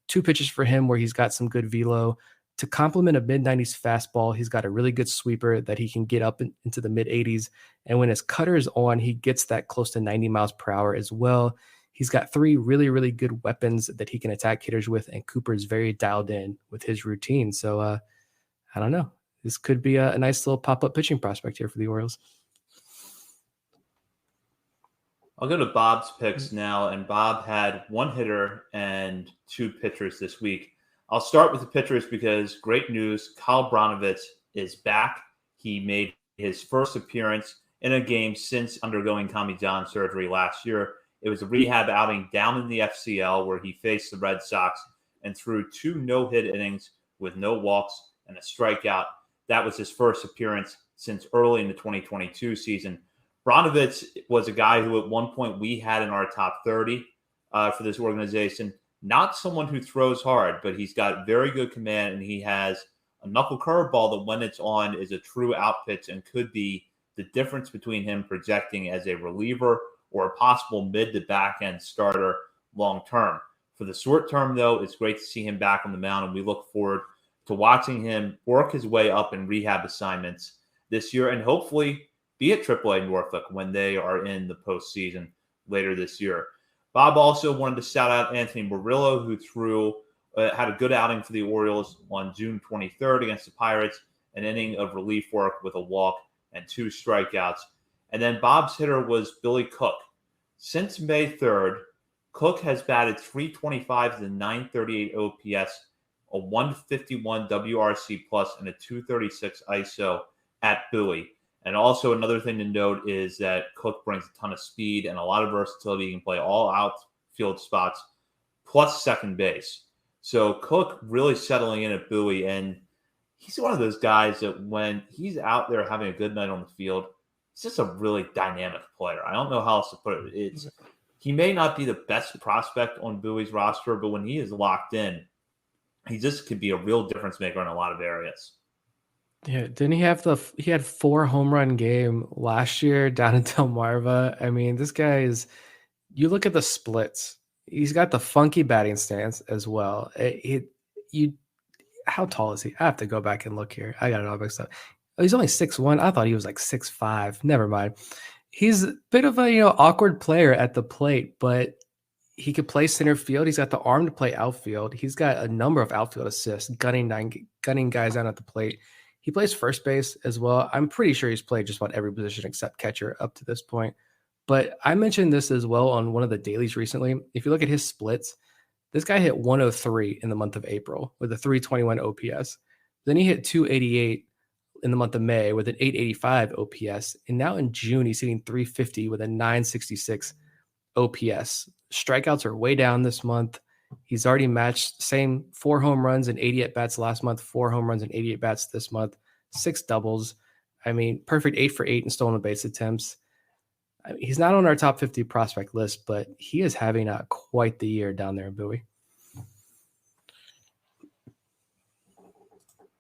2 pitches for him where he's got some good velo. To complement a mid-90s fastball, he's got a really good sweeper that he can get up into the mid-80s. And when his cutter is on, he gets that close to 90 miles per hour as well. He's got 3 really, really good weapons that he can attack hitters with, and Cooper is very dialed in with his routine. So I don't know. This could be a nice little pop-up pitching prospect here for the Orioles. I'll go to Bob's picks now, and Bob had one hitter and two pitchers this week. I'll start with the pitchers because great news, Kyle Brnovich is back. He made his first appearance in a game since undergoing Tommy John surgery last year. It was a rehab outing down in the FCL where he faced the Red Sox and threw 2 no-hit innings with no walks and a strikeout. That was his first appearance since early in the 2022 season. Brnovich was a guy who at one point we had in our top 30 for this organization. Not someone who throws hard, but he's got very good command, and he has a knuckle curveball that when it's on is a true out pitch and could be the difference between him projecting as a reliever or a possible mid to back end starter long term. For the short term, though, it's great to see him back on the mound, and we look forward to watching him work his way up in rehab assignments this year and hopefully be at AAA Norfolk when they are in the postseason later this year. Bob also wanted to shout out Anthony Murillo, who had a good outing for the Orioles on June 23rd against the Pirates, an inning of relief work with a walk and 2 strikeouts. And then Bob's hitter was Billy Cook. Since May 3rd, Cook has batted .325 to .938 OPS, a 151 WRC plus, and a .236 ISO at Bowie. And also another thing to note is that Cook brings a ton of speed and a lot of versatility. He can play all outfield spots plus second base. So Cook really settling in at Bowie, and he's one of those guys that when he's out there having a good night on the field, he's just a really dynamic player. I don't know how else to put it. He may not be the best prospect on Bowie's roster, but when he is locked in, he just could be a real difference maker in a lot of areas. Yeah, didn't he have he had 4 home run game last year down in Delmarva? I mean, this guy you look at the splits, he's got the funky batting stance as well. How tall is he? I have to go back and look here. I got it all mixed up. Oh, he's only 6'1". I thought he was like 6'5". Never mind. He's a bit of a awkward player at the plate, but he could play center field. He's got the arm to play outfield. He's got a number of outfield assists, gunning guys down at the plate. He plays first base as well. I'm pretty sure he's played just about every position except catcher up to this point. But I mentioned this as well on one of the dailies recently. If you look at his splits, this guy hit 103 in the month of April with a 321 OPS. Then he hit 288 in the month of May with an 885 OPS. And now in June, he's hitting 350 with a 966 OPS. Strikeouts are way down this month. He's already matched same 4 home runs and 80 at-bats last month, 4 home runs and 80 at-bats this month, 6 doubles. I mean, perfect 8 for 8 in stolen base attempts. I mean, he's not on our top 50 prospect list, but he is having quite the year down there in Bowie.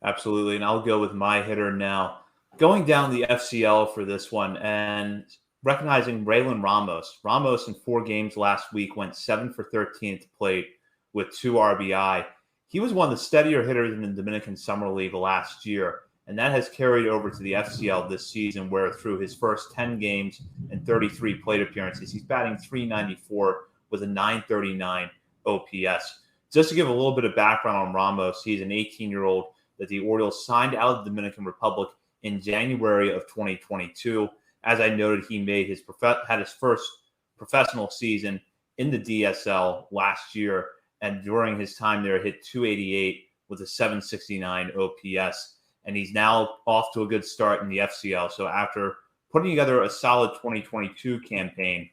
Absolutely, and I'll go with my hitter now. Going down the FCL for this one and recognizing Raylan Ramos. Ramos in 4 games last week went 7 for 13 at the plate with 2 RBI. He was one of the steadier hitters in the Dominican Summer League last year, and that has carried over to the FCL this season, where through his first 10 games and 33 plate appearances, he's batting .394 with a .939 OPS. Just to give a little bit of background on Ramos, he's an 18-year-old that the Orioles signed out of the Dominican Republic in January of 2022. As I noted, he had his first professional season in the DSL last year, and during his time there, hit .288 with a .769 OPS. And he's now off to a good start in the FCL. So after putting together a solid 2022 campaign,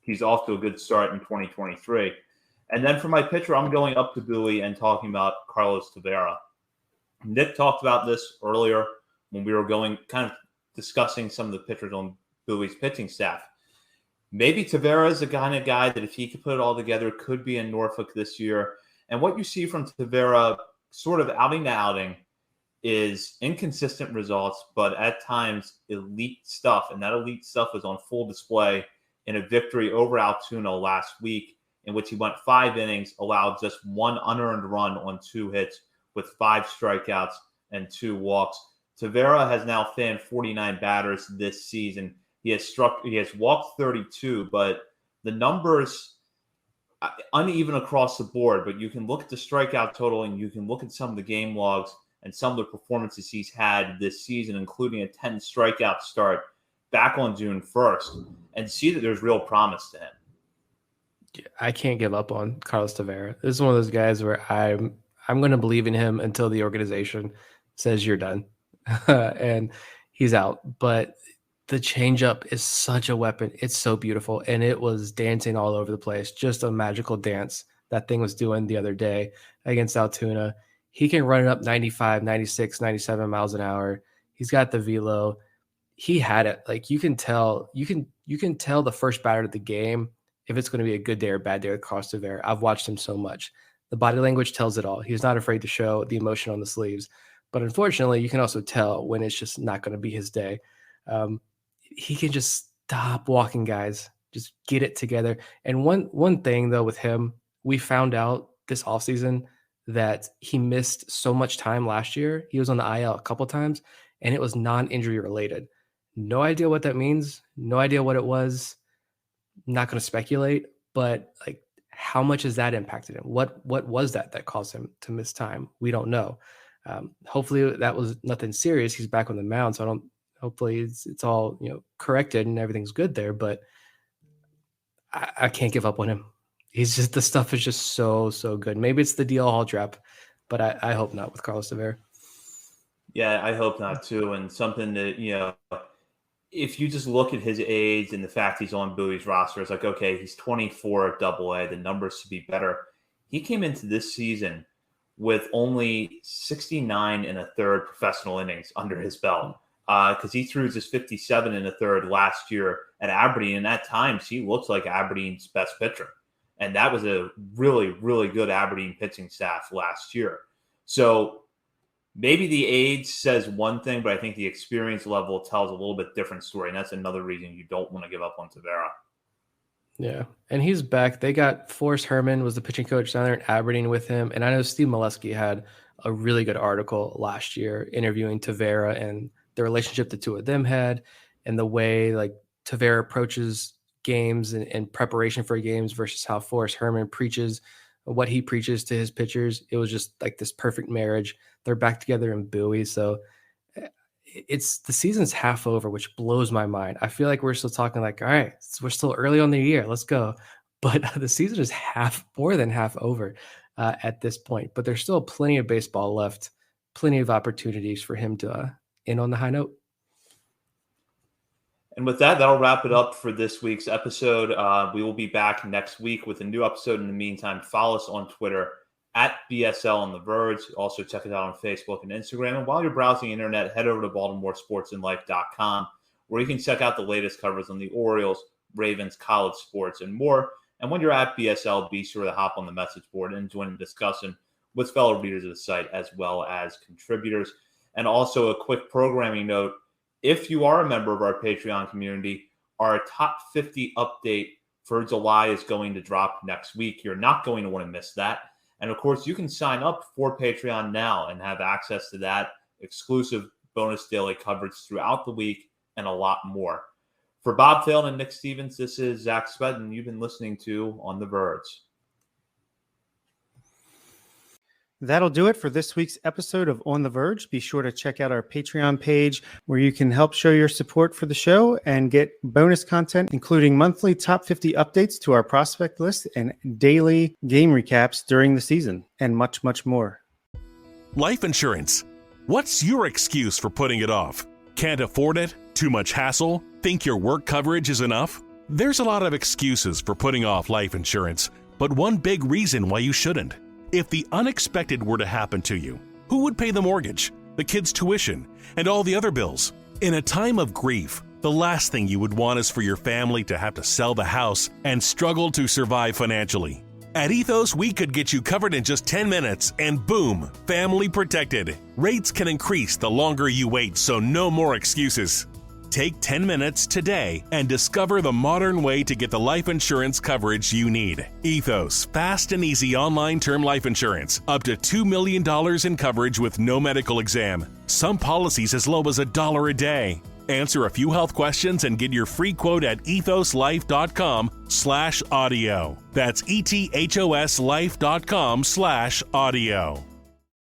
he's off to a good start in 2023. And then for my pitcher, I'm going up to Bowie and talking about Carlos Tavera. Nick talked about this earlier when we were kind of discussing some of the pitchers on Bowie's pitching staff. Maybe Tavera is the kind of guy that if he could put it all together, could be in Norfolk this year. And what you see from Tavera sort of outing to outing is inconsistent results, but at times elite stuff. And that elite stuff was on full display in a victory over Altoona last week, in which he went 5 innings, allowed just 1 unearned run on 2 hits with 5 strikeouts and 2 walks. Tavera has now fanned 49 batters this season. He has walked 32, but the numbers uneven across the board. But you can look at the strikeout total and you can look at some of the game logs and some of the performances he's had this season, including a 10 strikeout start back on June 1st and see that there's real promise to him. I can't give up on Carlos Tavera. This is one of those guys where I'm going to believe in him until the organization says you're done and he's out. But the changeup is such a weapon. It's so beautiful. And it was dancing all over the place. Just a magical dance that thing was doing the other day against Altoona. He can run it up 95, 96, 97 miles an hour. He's got the velo. He had it. Like you can tell the first batter of the game if it's going to be a good day or bad day with Carlos Tavera. I've watched him so much. The body language tells it all. He's not afraid to show the emotion on the sleeves. But unfortunately, you can also tell when it's just not going to be his day. He can just stop walking guys, just get it together. And one thing, though, with him, we found out this offseason that he missed so much time last year. He was on the IL a couple times, and it was non-injury related. No idea what that means. No idea what it was. Not going to speculate, but like, how much has that impacted him? What was that caused him to miss time? We don't know. Hopefully that was nothing serious. He's back on the mound, so hopefully it's all corrected and everything's good there. But I can't give up on him. He's just, the stuff is just so good. Maybe it's the DL Hall trap, but I hope not with Carlos Tavera. Yeah, I hope not too. And something that if you just look at his age and the fact he's on Bowie's roster, it's like, okay, he's 24 at AA. The numbers should be better. He came into this season with only 69 and a third professional innings under his belt because he threw just 57 and a third last year at Aberdeen. And at times, he looks like Aberdeen's best pitcher. And that was a really, really good Aberdeen pitching staff last year. So maybe the age says one thing, but I think the experience level tells a little bit different story. And that's another reason you don't want to give up on Tavera. Yeah, and he's back. They got Forrest Herman was the pitching coach down there in Aberdeen with him. And I know Steve Molesky had a really good article last year interviewing Tavera and the relationship the two of them had and the way like Tavera approaches games and preparation for games versus how Forrest Herman preaches what he preaches to his pitchers. It was just like this perfect marriage. They're back together in Bowie. So it's the season's half over, which blows my mind. I feel like we're still talking like, all right, we're still early on the year. Let's go. But the season is more than half over at this point. But there's still plenty of baseball left, plenty of opportunities for him to end on the high note. And with that, that'll wrap it up for this week's episode. We will be back next week with a new episode. In the meantime, follow us on Twitter at BSL on the Verge. Also check us out on Facebook and Instagram. And while you're browsing the internet, head over to BaltimoreSportsAndLife.com, where you can check out the latest coverage on the Orioles, Ravens, college sports, and more. And when you're at BSL, be sure to hop on the message board and join the discussion with fellow readers of the site as well as contributors. And also a quick programming note. If you are a member of our Patreon community, our top 50 update for July is going to drop next week. You're not going to want to miss that. And, of course, you can sign up for Patreon now and have access to that exclusive bonus daily coverage throughout the week and a lot more. For Bob Phelan and Nick Stevens, this is Zach Spedden. You've been listening to On the Verge. That'll do it for this week's episode of On the Verge. Be sure to check out our Patreon page where you can help show your support for the show and get bonus content, including monthly top 50 updates to our prospect list and daily game recaps during the season, and much, much more. Life insurance. What's your excuse for putting it off? Can't afford it? Too much hassle? Think your work coverage is enough? There's a lot of excuses for putting off life insurance, but one big reason why you shouldn't. If the unexpected were to happen to you, who would pay the mortgage, the kids' tuition, and all the other bills? In a time of grief, the last thing you would want is for your family to have to sell the house and struggle to survive financially. At Ethos, we could get you covered in just 10 minutes and boom, family protected. Rates can increase the longer you wait, so no more excuses. Take 10 minutes today and discover the modern way to get the life insurance coverage you need. Ethos, fast and easy online term life insurance. Up to $2 million in coverage with no medical exam. Some policies as low as $1 a day. Answer a few health questions and get your free quote at ethoslife.com/audio. That's ethoslife.com/audio.